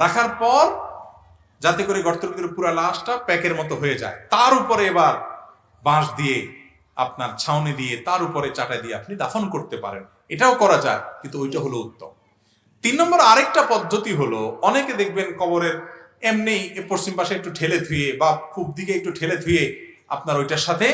রাখার পর যাতে করে গর্তের ভিতরে পুরো লাশটা প্যাকের মতো হয়ে যায়, তার উপরে এবার বাঁশ দিয়ে আপনার ছাউনি দিয়ে তার উপরে চাটা দিয়ে আপনি দাফন করতে পারেন, এটাও করা যায়, কিন্তু ওইটা হলো উত্তম। 3 নম্বর আরেকটা পদ্ধতি হলো, অনেকে দেখবেন কবরের এমনি পশ্চিম পাশে একটু ঠেলে ধুয়ে বা পূব দিকে একটু ঠেলে ধুয়ে আপনার ওইটার সাথে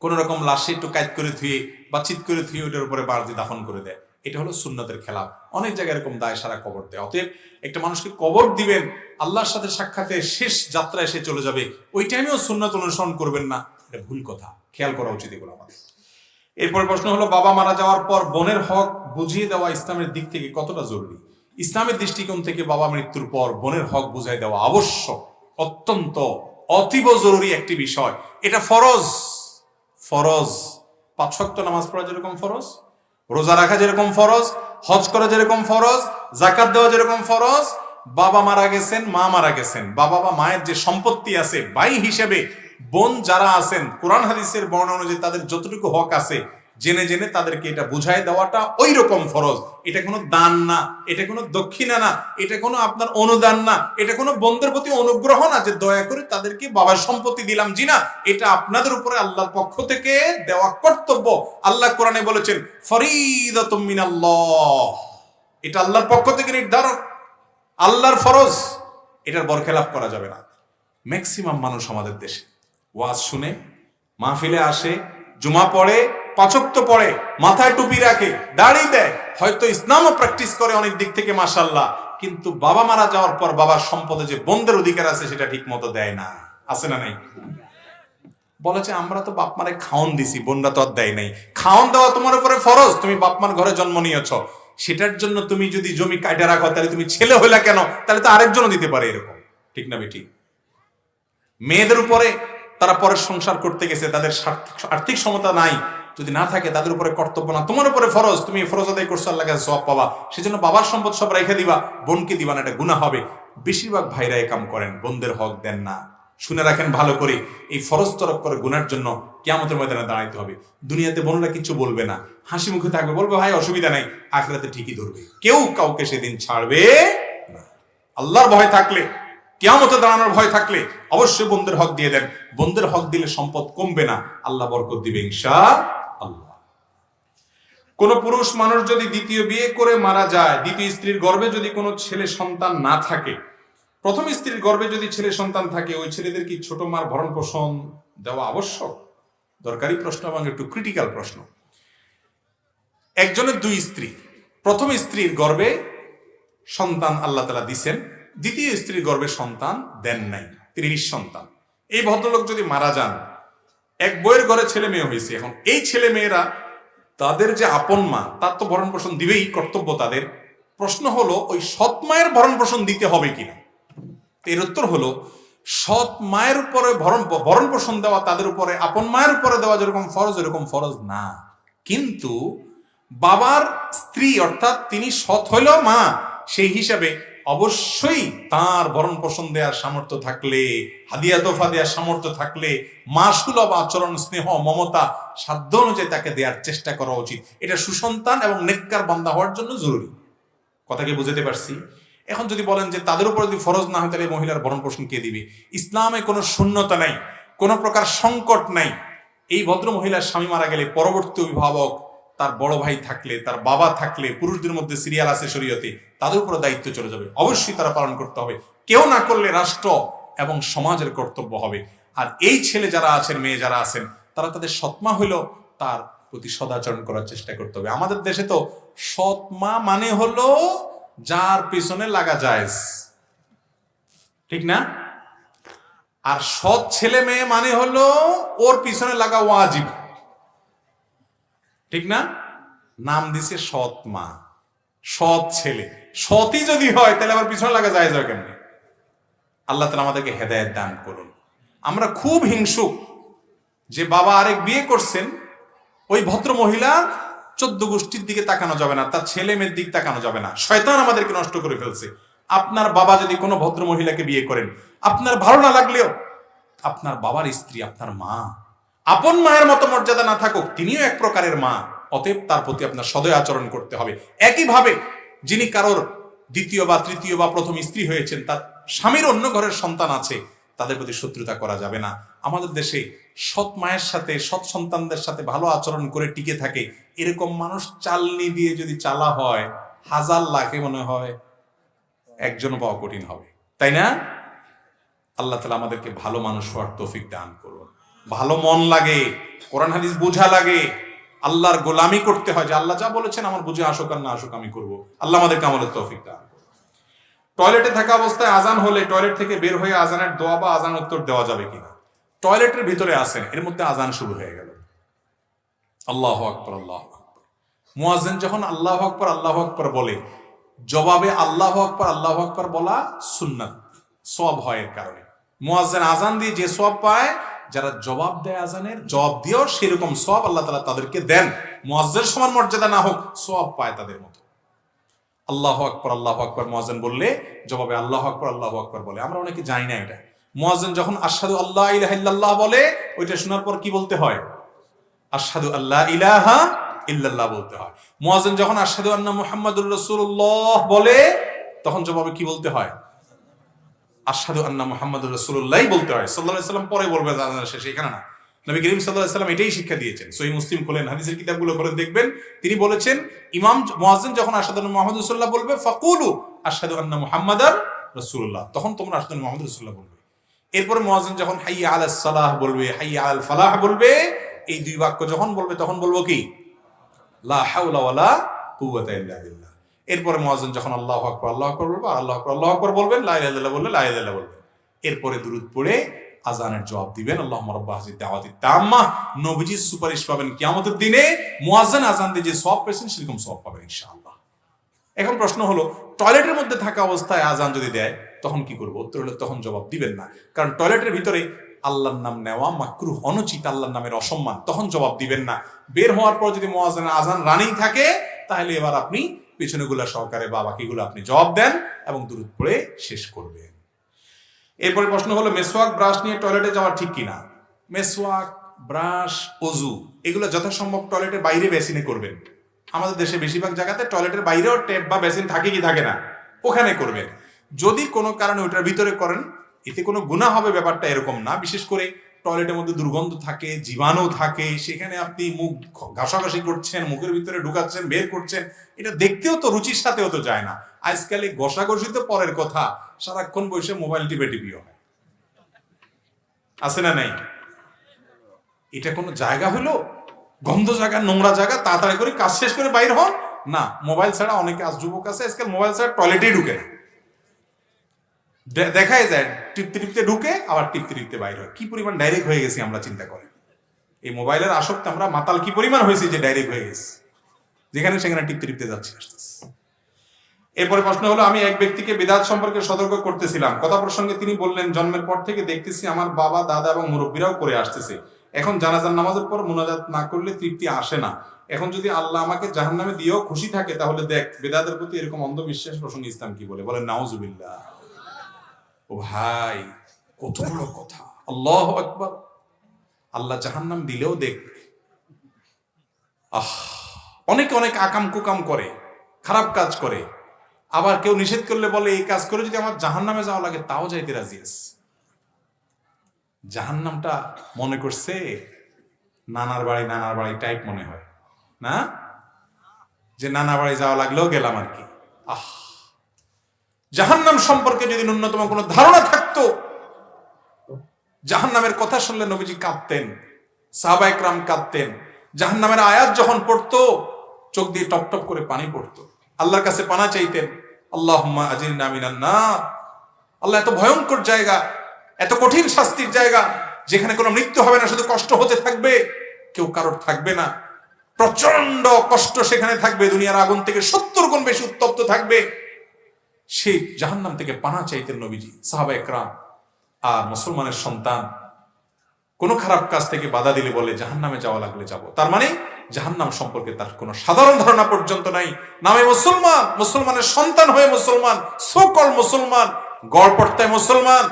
কোন রকম লাশে একটু কাজ করে ধুয়ে বা চিৎ করে ধুয়ে ওইটার উপরে বাঁশ দিয়ে দাফন করে দেয়। এটা হলো সুন্নতের খেলাফ। অনেক জায়গায় এরকম দায় সারা কবর দেয়। অতএব একটা মানুষকে কবর দিবেন, আল্লাহর সাথে সাক্ষাতে শেষ যাত্রায় সে চলে যাবে, ওই টাইমেও সুন্নত অনুসরণ করবেন না, এটা ভুল কথা, খেয়াল করা উচিত এগুলো আমাদের। এরপরে প্রশ্ন হলো, বাবা মারা যাওয়ার পর বোনের হক বুঝিয়ে দেওয়া ইসলামের দিক থেকে কতটা জরুরি? ইসলামের দৃষ্টিকোণ থেকে বাবা মৃত্যুর পর বোনের হক বুঝাই দেওয়া আবশ্যক, অত্যন্ত অতীব জরুরি একটি বিষয়। এটা ফরজ। ফরজ 5 ওয়াক্ত নামাজ পড়া যেরকম ফরজ, রোজা রাখা যেরকম ফরজ, হজ করা যেরকম ফরজ, জাকাত দেওয়া যেরকম ফরজ, বাবা মারা গেছেন, মা মারা গেছেন, বাবা বা মায়ের যে সম্পত্তি আছে ভাই হিসেবে বোন যারা আছেন, কোরআন হাদিসের বর্ণনা অনুযায়ী তাদের যতটুকু হক আছে জেনে জেনে তাদেরকে এটা বুঝাই দেওয়াটা ওই রকম ফরজ। এটা কোনো দান না, এটা কোনো দক্ষিণা না, এটা কোনো আপনার অনুদান না, এটা কোনো বোনদের প্রতি অনুগ্রহ না যে দয়া করে তাদেরকে বাবার সম্পত্তি দিলাম, জি না, এটা আপনাদের উপরে আল্লাহর পক্ষ থেকে দেওয়া কর্তব্য। আল্লাহ কোরআনে বলেছেন ফরিদাতুম মিনাল্লাহ, এটা আল্লাহর পক্ষ থেকে নির্ধারণ, আল্লাহর ফরজ, এটার বরখেলাপ করা যাবে না। ম্যাক্সিমাম মানুষ আমাদের দেশে ওয়াজ শুনে, মাহফিলে আসে, জুমা পড়ে, 5 ওয়াক্ত পড়ে, মাথায় টুপি রাখে, দাড়ি দেয়, হয়তো ইসলামও প্র্যাকটিস করে অনেক দিক থেকে মাশাআল্লাহ, কিন্তু বাবা মারা যাওয়ার পর বাবার সম্পদে যে বোনদের অধিকার আছে সেটা ঠিক মতো দেয় না। আছে না নাই? বলেছে আমরা তো বাপ মারে খাওন দিছি, বোনরা তো আর দেয় নাই। খাওন দেওয়া তোমার উপরে ফরজ, তুমি বাপ মার ঘরে জন্ম নিয়েছ, সেটার জন্য তুমি যদি জমি কাটে রাখো তাহলে তুমি ছেলে হইলা কেন? তাহলে তো আরেকজনও দিতে পারে, এরকম ঠিক না বেটি? মেয়েদের উপরে তারা পরের সংসার করতে গেছে, তাদের আর্থিক সমতা নাই, যদি না থাকে তাদের উপরে কর্তব্য না, তোমার উপরে ফরজ, তুমি ফরজ আদায় করছো, আল্লাহ কাছে সওয়াব পাবা, সেজন্য বাবার সম্পদ সব রেখে দিবা, বোনকে দিবা না, এটা গুনাহ হবে। বেশিরভাগ ভাইরা এই কাম করেন, বোনদের হক দেন না। শুনে রাখেন ভালো করে, এই ফরজ তরক করে গুনার জন্য কিয়ামতের ময়দানে দাঁড়াইতে হবে। দুনিয়াতে বোনরা কিছু বলবে না, হাসি মুখে থাকবে, বলবে ভাই অসুবিধা নাই, আখিরাতে ঠিকই ধরবে, কেউ কাউকে সেদিন ছাড়বে না। আল্লাহর ভয় থাকলে, কিয়ামতে দাঁড়ানোর ভয় থাকলে অবশ্যই বোনদের হক দিয়ে দেন। বোনদের হক দিলে সম্পদ কমবে না, আল্লাহ বরকত দিবে ইনশাআল্লাহ। কোন পুরুষ মানুষ যদি দ্বিতীয় বিয়ে করে মারা যায়, দ্বিতীয় স্ত্রীর গর্ভে যদি কোনো ছেলে সন্তান না থাকে, প্রথম স্ত্রীর গর্ভে যদি ছেলে সন্তান থাকে, ওই ছেলেদের কি ছোট মার ভরণ পোষণ দেওয়া আবশ্যক? দরকারি প্রশ্ন এবং একটু ক্রিটিক্যাল প্রশ্ন। একজনের 2 স্ত্রী, প্রথম স্ত্রীর গর্ভে সন্তান আল্লাহ তাআলা দিছেন, দ্বিতীয় স্ত্রীর গর্ভে সন্তান দেন নাই, 30 সন্তান। এই ভদ্রলোক যদি মারা যান, এক বইয়ের ঘরে ছেলে মেয়ে হয়েছে, এখন এই ছেলে মেয়েরা তাদের যে আপন মা, তার তো ভরণ পোষণ দিবেই, কর্তব্য তাদের। প্রশ্ন হলো ওই সৎ মায়ের ভরণ পোষণ দিতে হবে কিনা? এর উত্তর হলো সৎ মায়ের উপরে ভরণ পোষণ দেওয়া তাদের উপরে আপন মায়ের উপরে দেওয়া যেরকম ফরজ, এরকম ফরজ না। কিন্তু বাবার স্ত্রী অর্থাৎ তিনি সৎ হইল মা, সেই হিসাবে অবশ্যই তার ভরণ পোষণ দেওয়ার সামর্থ্য থাকলে, হাদিয়া তোফা দেওয়ার সামর্থ্য থাকলে, মাসুলভ আচরণ, স্নেহ, মমতা সাধ্য অনুযায়ী তাকে দেওয়ার চেষ্টা করা উচিত। এটা সুসন্তান এবং নেককার বান্দা হওয়ার জন্য জরুরি। কথা কি বুঝতে পারছি? এখন যদি বলেন যে তাদের উপর যদি ফরজ না হয় তাহলে মহিলার ভরণ পোষণ কে দিবে? ইসলামে কোনো শূন্যতা নাই, কোনো প্রকার সংকট নাই। এই ভদ্র মহিলার স্বামী মারা গেলে পরবর্তী অভিভাবক, তার বড় ভাই থাকলে, তার বাবা থাকলে, পুরুষদের মধ্যে সিরিয়াল আছে শরীয়তে, তাদের উপরে দায়িত্ব চলে যাবে, অবশ্যই তারা পালন করতে হবে। কেউ না করলে রাষ্ট্র এবং সমাজের কর্তব্য হবে। আর এই ছেলে যারা আছেন, মেয়ে যারা আছেন, তারা তাদের সৎমা হইল তার প্রতি সদাচরণ করার চেষ্টা করতে হবে। আমাদের দেশে তো সৎমা মানে হলো যার পিছনে লাগা যায়, ঠিক না? আর সৎ ছেলে মেয়ে মানে হলো ওর পিছনে লাগা ওয়াজিব, ঠিক না? নাম দিছে সৎ মা, সৎ ছেলে। সৎই যদি হয় তাহলে আবার পিছনে লাগা যায় কেমনে? আল্লাহ তাআলা আমাদেরকে হেদায়েত দান করুন। আমরা খুব হিংসুক যে বাবা আরেক বিয়ে করছেন, ওই ভদ্র মহিলা 14 গোষ্ঠীর দিকে তাকানো যাবে না, তার ছেলে মেয়ের দিকে তাকানো যাবে না। শয়তান আমাদেরকে নষ্ট করে ফেলছে। আপনার বাবা যদি কোনো ভদ্র মহিলাকে বিয়ে করেন, আপনার ভালো না লাগলেও আপনার বাবার স্ত্রী, আপনার মা, আপন মায়ের মতো মর্যাদা না থাকুক, তিনিও এক প্রকারের মা, অতএব তার প্রতি আপনার সদয় আচরণ করতে হবে। একইভাবে যিনি কারোর দ্বিতীয় বা তৃতীয় বা প্রথম স্ত্রী হয়েছেন, তার স্বামীর অন্য ঘরের সন্তান আছে, তাদের প্রতি শত্রুতা করা যাবে না। আমাদের দেশে সৎ মায়ের সাথে, সৎ সন্তানদের সাথে ভালো আচরণ করে টিকে থাকে এরকম মানুষ চালনি দিয়ে যদি চালা হয়, হাজার লাখে মনে হয় একজন পাওয়া কঠিন হবে, তাই না? আল্লাহ তাআলা আমাদেরকে ভালো মানুষ হওয়ার তৌফিক দান করুন। ভালো মন লাগে, কোরআন হাদিস বোঝা লাগে, আল্লাহর গোলামি করতে হয়, যে আল্লাহ যা বলেছেন আমার বুঝে আসুক আর না আসুক আমি করব। আল্লাহ আমাদেরকে আমলের তৌফিক দান করুন। টয়লেটে থাকা অবস্থায় আজান হলে টয়লেট থেকে বের হয়ে আজানের দোয়া বা আজান উত্তর দেওয়া যাবে কিনা? টয়লেটের ভিতরে আছেন, এর মধ্যে আজান শুরু হয়ে গেল, আল্লাহু আকবার আল্লাহু আকবার, মুয়াজ্জিন যখন আল্লাহু আকবার বলে, জবাবে আল্লাহু আকবার বলা সুন্নাত, সওয়াব হয়। এর কারণে মুয়াজ্জিন আজান দিয়ে যে সওয়াব পায়, যারা জবাব দেয় আজানের, জবাব দিয়েও সেরকম সওয়াব আল্লাহ তাআলা তাদেরকে দেন। মুয়াজ্জিনের সমান মর্যাদা না হোক, সওয়াব পায় তাদের মতো। আল্লাহু আকবার মুয়াজ্জিন বললে জবাবে আল্লাহু আকবার বলে। আমরা অনেকে জানি না এটা। মুয়াজ্জিন যখন আশহাদু আল্লা ইলাহা ইল্লাল্লাহ বলে, ওইটা শোনার পর কি বলতে হয়? আশহাদু আল্লা ইলাহা ইল্লাল্লাহ বলতে হয়। মুয়াজ্জিন যখন আশহাদু আন্না মুহাম্মাদুর রাসূলুল্লাহ বলে, তখন জবাবে কি বলতে হয়? আশহাদু আন্না মুহাম্মাদুর রাসূলুল্লাহ বলতে হয়। সাল্লাল্লাহু আলাইহি ওয়াসাল্লাম পরে বলবে আজানের শেষে, এখানে না। নবী করিম সাল্লাল্লাহু আলাইহি ওয়াসাল্লাম এটাই শিক্ষা দিয়েছেন। সহিহ মুসলিম খোলেন, হাদিসের কিতাবগুলো খোলেন, দেখবেন তিনি বলেছেন, ইমাম মুয়াজ্জিন যখন আশহাদু আন্না মুহাম্মাদুর রাসূলুল্লাহ বলবে, ফাকুলু আশহাদু আন্না মুহাম্মাদার রাসূলুল্লাহ, তখন তোমরা আশহাদু আন্না মুহাম্মাদুর রাসূলুল্লাহ বলবে। এরপরে মুয়াজ্জিন যখন হাইয়া আলাস সালাহ বলবে, হাইয়া আলাল ফালাহ বলবে, এই দুই বাক্য যখন বলবে তখন বলবো কি? লা হাওলা ওয়ালা কুওয়াতা ইল্লা বিল্লাহ। এরপরে মুয়াজ্জিন যখন আল্লাহু আকবার বলবে, আল্লাহু আকবার বলবেন, লা ইলাহা ইল্লাল্লাহ বললে লা ইলাহা ইল্লাল্লাহ বলবেন। এরপরে দুরূদ পড়ে আজানের জবাব দিবেন, আল্লাহুম্মা রাব্বা হাযিহি দাওয়াতি তাম্মা। নবীজির সুপারিশ পাবেন কিয়ামতের দিনে। মুয়াজ্জিন আজান দিয়ে যে সওয়াব পেয়েছেন সেরকম সওয়াব পাবেন ইনশাআল্লাহ। এখন প্রশ্ন হলো, টয়লেটের মধ্যে থাকা অবস্থায় আজান যদি দেয় তখন কি করব? উত্তর হলো, তখন জবাব দিবেন না, কারণ টয়লেটের ভিতরে আল্লাহর নাম নেওয়া মাকরুহ, অনুচিত, আল্লাহর নামের অসম্মান, তখন জবাব দিবেন না। বের হওয়ার পর যদি মুয়াজ্জিনের আজান রানিং থাকে, তাহলে এবার আপনি পিছনেগুলা সহকারে বা বাকিগুলো আপনি জবাব দেন এবং দুরূদ পড়ে শেষ করবেন। এরপরে প্রশ্ন হলো, মেসওয়াক ব্রাশ নিয়ে টয়লেটে যাওয়া ঠিক কিনা? মেসওয়াক, ব্রাশ, ওযু এগুলো যথাসম্ভব টয়লেটের বাইরে বেসিনে করবেন। আমাদের দেশে বেশিরভাগ জায়গাতে টয়লেটের বাইরেও ট্যাপ বা বেসিন থাকে কি থাকে না, ওখানে করবেন। যদি কোনো কারণে ওটার ভিতরে করেন, এতে কোনো গুনাহ হবে ব্যাপারটা এরকম না। বিশেষ করে টয়লেটের মধ্যে দুর্গন্ধ থাকে, জীবাণু থাকে, সেখানে আপনি মুখ ঘাসাঘাসি করছেন, মুখের ভিতরে ঢুকাচ্ছেন, বের করছেন, এটা দেখতেও তো রুচির সাথেও তো যায় না। আজকাল এই ঘষাঘষি তো পরের কথা, সারাক্ষণ বসে মোবাইল টিপিও হয়, আছে না নাই? এটা কোনো জায়গা হলো? গন্ধ জায়গা, নোংরা জায়গা, তাড়াতাড়ি করে কাজ শেষ করে বাইর হন না। মোবাইল ছাড়া অনেকে আজ যুবক আছে, আজকাল মোবাইল ছাড়া টয়লেটেই ঢুকে না। দেখাই যায় টিপতে টিপতে ঢুকে, আবার টিপতে টিপতে বাইর হয়। কি পরিমাণ ডাইরেক্ট হয়ে গেছি আমরা, চিন্তা করেন। এই মোবাইলের আসক্তি আমরা মাতাল কি পরিমাণ হয়েছি যে ডাইরেক্ট হয়ে গেছে, যেখানে সেখানে টিপতে টিপতে যাচ্ছি, আসতেছে। এরপরে প্রশ্ন হলো, আমি এক ব্যক্তিকে বিদআত সম্পর্কে সতর্ক করতেছিলাম। কথা প্রসঙ্গে তিনি বললেন, জন্মের পর থেকে দেখতেছি আমার বাবা, দাদা এবং মুরব্বীরাও করে আসতেছে। এখন জানাজার নামাজের পর মুনাজাত না করলে তৃপ্তি আসে না। এখন যদি আল্লাহ আমাকে জাহান্নামে দিয়েও খুশি থাকে, তাহলে দেখ বিদআতের প্রতি এরকম অন্ধবিশ্বাস প্রসঙ্গে ইসলাম কি বলে? বলেন নাউজুবিল্লাহ। ও ভাই, কত বড় কথা! আল্লাহু আকবার। আল্লাহ জাহান্নাম দিলেও দেখ। অনেকে অনেক আকাম কুকাম করে, খারাপ কাজ করে, আবার কেউ নিষেধ করলে বলে এই কাজ করে যদি আমার জাহান্নামে যাওয়া লাগে তাও যাইতে রাজি আছে। জাহান্নামটা মনে করছে নানার বাড়ি টাইপ মনে হয় না, যে নানা বাড়ি যাওয়া লাগলেও গেলাম আর কি। জাহান্নাম সম্পর্কে যদি ন্যূনতম কোনো ধারণা থাকতো, জাহান্নামের কথা শুনলে নবীজি কাঁদতেন, সাহাবায়ে কেরাম কাঁদতেন। জাহান্নামের আয়াত যখন পড়তো, চোখ দিয়ে টপ টপ করে পানি পড়তো, আল্লাহর কাছে পানা চাইতেন, আল্লাহুম্মা আজিরনা মিনান নার। আল্লাহ, এত ভয়ঙ্কর জায়গা, এত কঠিন শাস্তির জায়গা, যেখানে কোনো মৃত্যু হবে না, শুধু কষ্ট হতে থাকবে, কেউ কারোর থাকবে না, প্রচন্ড কষ্ট সেখানে থাকবে, দুনিয়ার আগুন থেকে 70 গুণ বেশি উত্তপ্ত থাকবে। সেই জাহান্নাম থেকে পানা চাইতেন নবীজি, সাহাবায়ে কেরাম। আর মুসলমানের সন্তান কোনো খারাপ কাজ থেকে বাধা দিলে বলে জাহান্নামে যাওয়া লাগলে যাব। তার মানে জাহান্নাম সম্পর্কে তার কোনো সাধারণ ধারণা পর্যন্ত নাই। নামে মুসলমান, মুসলমানের সন্তান হয়ে মুসলমান, সকল মুসলমান, গড়পড়তায় মুসলমান,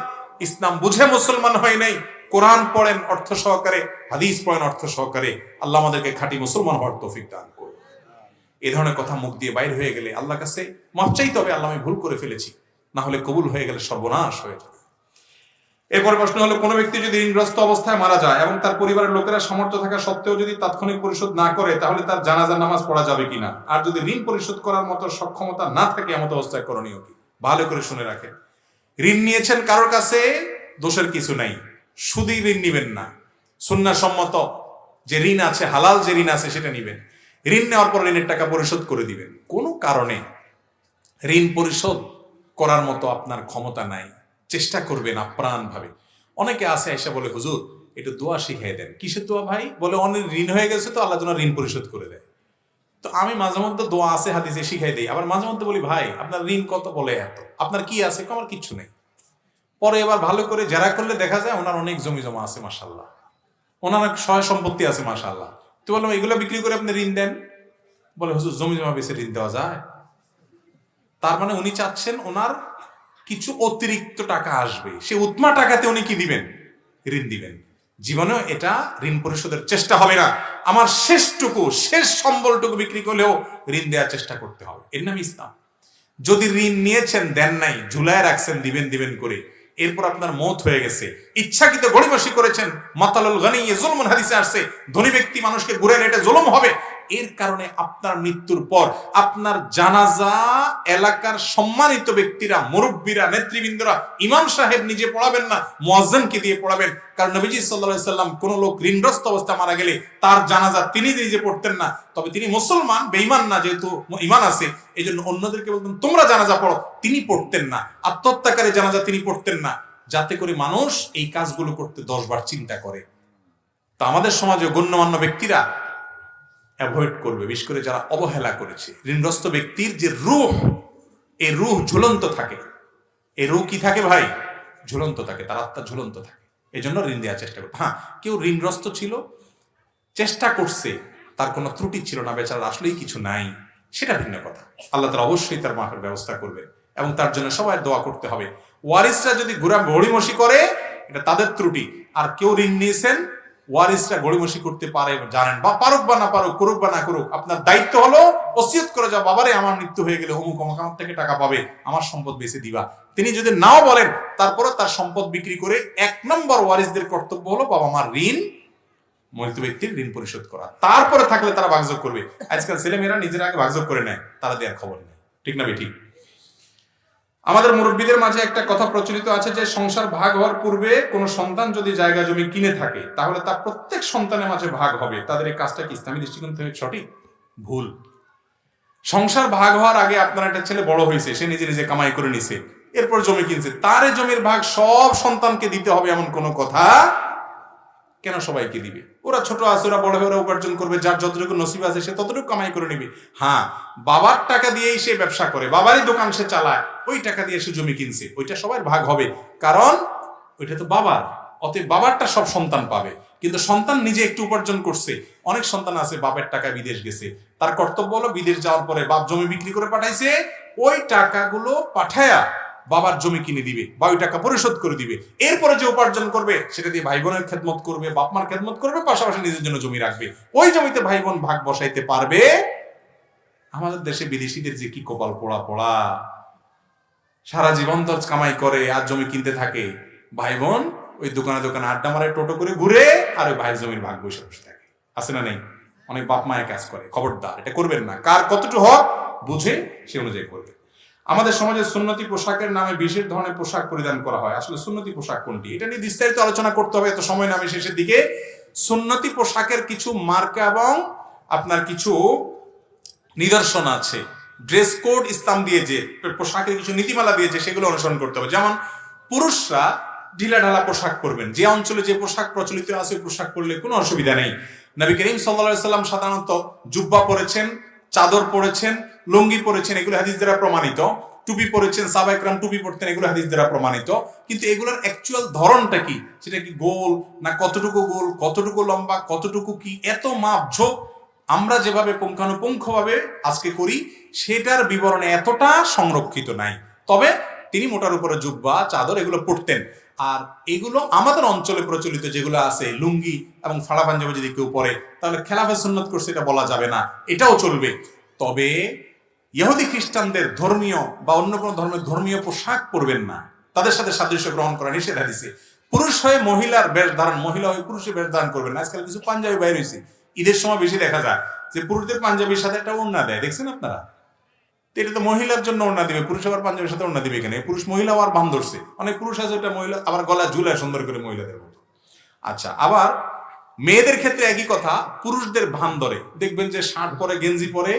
ইসলাম বুঝে মুসলমান হয় নাই। কোরআন পড়েন অর্থ সহকারে, হাদিস পড়েন অর্থ সহকারে। আল্লাহ আমাদেরকে খাঁটি মুসলমান হওয়ার তৌফিক দান করুন। এই ধরনের কথা মুখ দিয়ে বাইর হয়ে গেলে আল্লাহর কাছে মাফ চাইতে হবে, আল্লাহ আমি ভুল করে ফেলেছি, না হলে কবুল হয়ে গেলে সর্বনাশ হয়ে যাবে। এরপর প্রশ্ন হলো, কোনো ব্যক্তি যদি ঋণগ্রস্ত অবস্থায় মারা যায় এবং তার পরিবারের লোকেরা সামর্থ্য থাকা সত্ত্বেও যদি তাৎক্ষণিক পরিশোধ না করে, তাহলে তার জানাজার নামাজ পড়া যাবে কিনা? আর যদি ঋণ পরিশোধ করার মতো সক্ষমতা না থাকে, এমন অবস্থায় করণীয় কি? ভালো করে শুনে রাখেন। ঋণ নিয়েছেন কারোর কাছে, দোষের কিছু নাই, শুধুই ঋণ নিবেন না। সুন্নাহ সম্মত যে ঋণ আছে, হালাল যে ঋণ আছে সেটা নিবেন। ঋণ নেওয়ার পর ঋণের টাকা পরিশোধ করে দিবেন। কোনো কারণে ঋণ পরিশোধ করার মতো আপনার ক্ষমতা নাই, চেষ্টা করবেন আপ্রাণ ভাবে। অনেকে আসে এসে বলে, হুজুর একটু দোয়া শিখিয়ে দেন। কিসের দোয়া ভাই? বলে অনেক ঋণ হয়ে গেছে তো আল্লাহ যেন ঋণ পরিশোধ করে দেয়। তো আমি মাঝে মধ্যে দোয়া আছে হাদিসে শিখাই দিই, আবার মাঝে মধ্যে বলি, ভাই আপনার ঋণ কত? বলে এত। আপনার কি আছে? আমার কিচ্ছু নেই। পরে এবার ভালো করে জেরা করলে দেখা যায় ওনার অনেক জমি জমা আছে মাশাআল্লাহ, ওনার সহায় সম্পত্তি আছে মাশাআল্লাহ। তো বললাম, এগুলো বিক্রি করে আপনি ঋণ দেন? বলে, হুজুর জমি জমা বেশি ঋণ দেওয়া যায়? তার মানে উনি চাচ্ছেন ওনার কিছু অতিরিক্ত টাকা আসবে, সে উৎমা টাকাতে উনি কি দিবেন? ঋণ দিবেন। জীবনেও এটা ঋণ পরিশোধের চেষ্টা হবে না। আমার শেষটুকু, শেষ সম্বলটুকু বিক্রি করলেও ঋণ দেওয়ার চেষ্টা করতে হবে। এর নাম ইসলাম। যদি ঋণ নিয়েছেন, দেন নাই, ঝুলায় রাখছেন দিবেন দিবেন করে, এরপর আপনার মওত হয়ে গেছে, ইচ্ছাকৃত গড়িমসি করেছেন, মাতালুল গানি যুলমুন হাদিসে আসছে, ধনী ব্যক্তি মানুষকে ঘুরে এটা জুলুম হবে। এর কারণে আপনার মৃত্যুর পর আপনার জানাজা এলাকার সম্মানিত ব্যক্তিরা, মুরব্বীরা, নেতৃবৃন্দরা, ইমাম সাহেব নিজে পড়াবেন না, মুয়াজ্জিনকে দিয়ে পড়াবেন। কারণ নবীজি সাল্লাল্লাহু আলাইহি সাল্লাম কোন লোক ঋণগ্রস্ত অবস্থায় মারা গেলে তার জানাজা তিনি নিজে পড়তেন না, তবে তিনি মুসলমান, বেঈমান না, যেহেতু ঈমান আছে এই জন্য অন্যদেরকে বলতেন তোমরা জানাজা পড়ো, তিনি পড়তেন না। আত্মহত্যাকারী জানাজা তিনি পড়তেন না, যাতে করে মানুষ এই কাজগুলো করতে 10 বার চিন্তা করে। তো আমাদের সমাজে গণ্যমান্য ব্যক্তিরা অ্যাভয়েড করবে, বিশেষ করে যারা অবহেলা করেছে। ঋণগ্রস্ত ব্যক্তির যে রূহ, এই রূহ ঝুলন্ত থাকে। এই রূহ কি থাকে ভাই? ঝুলন্ত থাকে, তার আত্মা ঝুলন্ত থাকে। এই জন্য ঋণ দেওয়ার চেষ্টা করবে। হ্যাঁ, কেউ ঋণগ্রস্ত ছিল, চেষ্টা করছে, তার কোনো ত্রুটি ছিল না, বেচারার আসলেই কিছু নাই, সেটা ভিন্ন কথা। আল্লাহ তাআলা অবশ্যই তার মাফের ব্যবস্থা করবে এবং তার জন্য সবাই দোয়া করতে হবে। ওয়ারিসরা যদি ঘোরা গড়িমসি করে, এটা তাদের ত্রুটি। আর কেউ ঋণ নিয়েছেন, ওয়ারিসরা গড়িমসি করতে পারে জানেন, বা পারুক বা না পারুক, করুক বা না করুক, আপনার দায়িত্ব হলো ওসিয়ত করে যাও, বাবারে আমার মৃত্যু হয়ে গেলে অমুক অমুক আমার থেকে টাকা পাবে, আমার সম্পদ বেঁচে দিবা। তিনি যদি নাও বলেন, তারপরে তার সম্পদ বিক্রি করে 1 নম্বর ওয়ারিসদের কর্তব্য হলো বাবা মার ঋণ, মৃত ব্যক্তির ঋণ পরিশোধ করা। তারপরে থাকলে তারা ভাগযোগ করবে। আজকাল ছেলেমেয়েরা নিজেরা আগে ভাগযোগ করে নেয়, তারা দেওয়ার খবর নেই। ঠিক না বেঠিক? আমাদের মুরব্বীদের মাঝে একটা কথা প্রচলিত আছে যে সংসার ভাগ হওয়ার পূর্বে কোন সন্তান যদি জায়গা জমি কিনে থাকে, তাহলে তার প্রত্যেক সন্তানের মাঝে ভাগ হবে। তাদের এই কাজটা কি ইসলামী দৃষ্টিকোণ থেকে সঠিক? ভুল। সংসার ভাগ হওয়ার আগে আপনার একটা ছেলে বড় হয়েছে, সে নিজে নিজে কামাই করে নিছে, এরপর জমি কিনছে, তার এই জমির ভাগ সব সন্তানকে দিতে হবে এমন কোনো কথা কেন সবাইকে দিবে? ওরা ছোট আছে, ওরা বড় হয়ে ওরা উপার্জন করবে, যার যতটুকু নসিব আছে সে ততটুকু কামাই করে নিবে। হ্যাঁ, বাবার টাকা দিয়েই সে ব্যবসা করে, বাবারই দোকান সে চালায়, ওই টাকা দিয়ে সে জমি কিনছে, ওইটা সবার ভাগ হবে, কারণ ওইটা তো বাবার, অতএব বাবারটা সব সন্তান পাবে। কিন্তু সন্তান নিজে একটু উপার্জন করছে। অনেক সন্তান আছে বাপের টাকায় বিদেশ গেছে, তার কর্তব্য হলো বিদেশ যাওয়ার পরে বাপ জমি বিক্রি করে পাঠাইছে, ওই টাকাগুলো পাঠায়া বাবার জমি কিনে দিবে বা ওই টাকা পরিশোধ করে দিবে। এরপরে যে উপার্জন করবে সেটা দিয়ে ভাই বোনের খেদমত করবে, বাপ মার খেদমত করবে, পাশাপাশি নিজের জন্য জমি রাখবে। ওই জমিতে ভাই বোন ভাগ বসাইতে পারবে। আমাদের দেশে বিদেশিদের যে কি কপাল পোড়া পোড়া, সারা জীবন তো কামাই করে আর জমি কিনতে থাকে, ভাই বোন ওই দোকানে দোকানে আড্ডা মারে, টোটো করে ঘুরে, আর ওই ভাই জমির ভাগ বসে বসে থাকে। আছে না নেই? অনেক বাপ মায়ের কাজ করে। খবরদার, এটা করবেন না। কার কতটুকু হক বুঝে সে অনুযায়ী করবে। আমাদের সমাজে সুন্নতি পোশাকের নামে বিশেষ ধরনের পোশাক পরিধান করা হয়। আসলে সুন্নতি পোশাক কোনটি, এটা নিয়ে বিস্তারিত আলোচনা করতে হবে, এত সময় না, আমি শেষের দিকে। সুন্নতি পোশাকের কিছু মার্কা এবং আপনার কিছু নিদর্শন আছে। ড্রেস কোড ইসলাম দিয়ে যে পোশাকের কিছু নীতিমালা দিয়েছে, সেগুলো অনুসরণ করতে হবে। যেমন পুরুষরা ঢিলা ঢালা পোশাক পরবেন, যে অঞ্চলে যে পোশাক প্রচলিত আছে পোশাক পরলে কোনো অসুবিধা নেই। নবী করিম সাল্লাল্লাহু আলাইহি সাল্লাম সাধারণত জুব্বা পরেছেন, চাদর পরেছেন, লুঙ্গি পরেছেন, এগুলো হাদিস দ্বারা প্রমাণিত। টুপি পরেছেন, সাহাবায়ে কেরাম টুপি পরতেন, এগুলো হাদিস দ্বারা প্রমাণিত। কিন্তু এগুলোর অ্যাকচুয়াল ধরনটা কি, সেটা কি গোল না কতটুকু গোল, কতটুকু লম্বা, কতটুকু কি, এত মাপ ঝোপ আমরা যেভাবে পুঙ্খানুপুঙ্খভাবে আজকে করি সেটার বিবরণে এতটা সংরক্ষিত নাই। তবে তিনি মোটার উপরে জুব্বা চাদর এগুলো পড়তেন। আর এগুলো আমাদের অঞ্চলে প্রচলিত যেগুলো আছে লুঙ্গি এবং ফাড়া পাঞ্জাবি যদি কেউ পরে তাহলে খেলাফে সুন্নাত করছে এটা বলা যাবে না, এটাও চলবে। তবে ইহুদি খ্রিস্টানদের ধর্মীয় বা অন্য কোনো ধর্মের ধর্মীয় পোশাক পরবেন না, তাদের সাথে সাদৃশ্য গ্রহণ করা নিষেধ হাদিসে। পুরুষ হয়ে মহিলার বেশ ধারণ, মহিলা হয়ে পুরুষের বেশ ধারণ করবেন না। আজকাল কিছু পাঞ্জাবি বাইরে হয়েছে, ঈদের সময় বেশি দেখা যায় যে পুরুষদের পাঞ্জাবির সাথে একটা ওড়না দেয়, দেখছেন আপনারা? এটা তো মহিলার জন্য ওড়না দিবে, পুরুষ আবার পাঞ্জাবির সাথে ওড়না দিবে কেন? পুরুষ মহিলা আবার বাম ধরছে, অনেক পুরুষ আছে ওটা মহিলা আবার গলা ঝুলায় সুন্দর করে মহিলাদের মতো। আচ্ছা, আবার মেয়েদের ক্ষেত্রে একই কথা, পুরুষদের ভান ধরে দেখবেন যে শার্ট পরে, গেঞ্জি পরে,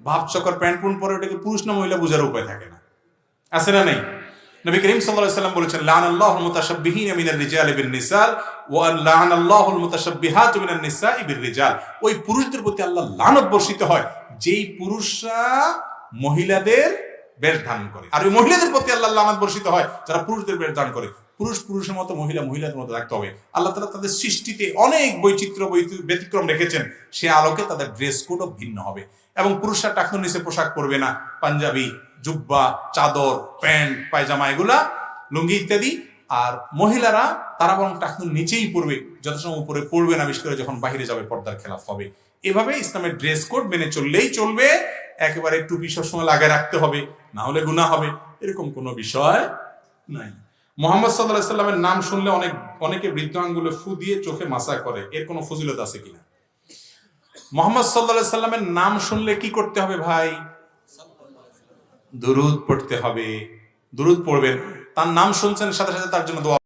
ভাব চকর প্যান্ট পুন পরে, ওটাকে পুরুষ না মহিলা বোঝার উপায় থাকে না, আছে না নেই? নবী করিম সাল্লাল্লাহু আলাইহি ওয়াসাল্লাম বলেছেন, লানাল্লাহুল মুতাশাব্বিহিনা মিনার রিজালি বিন নিসা ওয়া লানাল্লাহুল মুতাশাব্বিহাতু মিনান নিসাই বির রিজাল। ওই পুরুষদের প্রতি আল্লাহ লানত বর্ষিত হয় যেই পুরুষরা মহিলাদের বেশ ধারণ করে, আর ওই মহিলাদের প্রতি আল্লাহ লানত বর্ষিত হয় যারা পুরুষদের বেশ ধারণ করে। পুরুষ পুরুষের মতো, মহিলা মহিলাদের মতো থাকতে হবে। আল্লাহ তাআলা তাদের সৃষ্টিতে অনেক বৈচিত্র্য ব্যতিক্রম রেখেছেন, সে আলোকে তাদের ড্রেস কোডও ভিন্ন হবে। এবং পুরুষরা টাকনুর নিচে পোশাক পরবে না, পাঞ্জাবি, জুব্বা, চাদর, প্যান্ট, পায়জামা, এগুলা লুঙ্গি ইত্যাদি। আর মহিলারা তারা বরং টাকনুর নিচেই পড়বে, যথাসময় উপরে পড়বে না, বিশেষ করে যখন বাহিরে যাবে পর্দার খেলাফ হবে। এভাবে ইসলামের ড্রেস কোড মেনে চললেই চলবে, একেবারে টুপি সবসময় লাগায় রাখতে হবে, না হলে গুনাহ হবে, এরকম কোনো বিষয় নাই। মুহাম্মদ সাল্লাল্লাহু আলাইহি সাল্লামের নাম শুনলে অনেকে বৃদ্ধ আঙ্গুলে ফু দিয়ে চোখে মাসা করে, এর কোনো ফজিলত আছে কিনা? মুহাম্মদ সাল্লাল্লাহু আলাইহি সাল্লামের নাম শুনলে কি করতে হবে ভাই? দুরূদ পড়তে হবে। দুরূদ পড়বেন, তার নাম শুনছেন সাথে সাথে তার জন্য দোয়া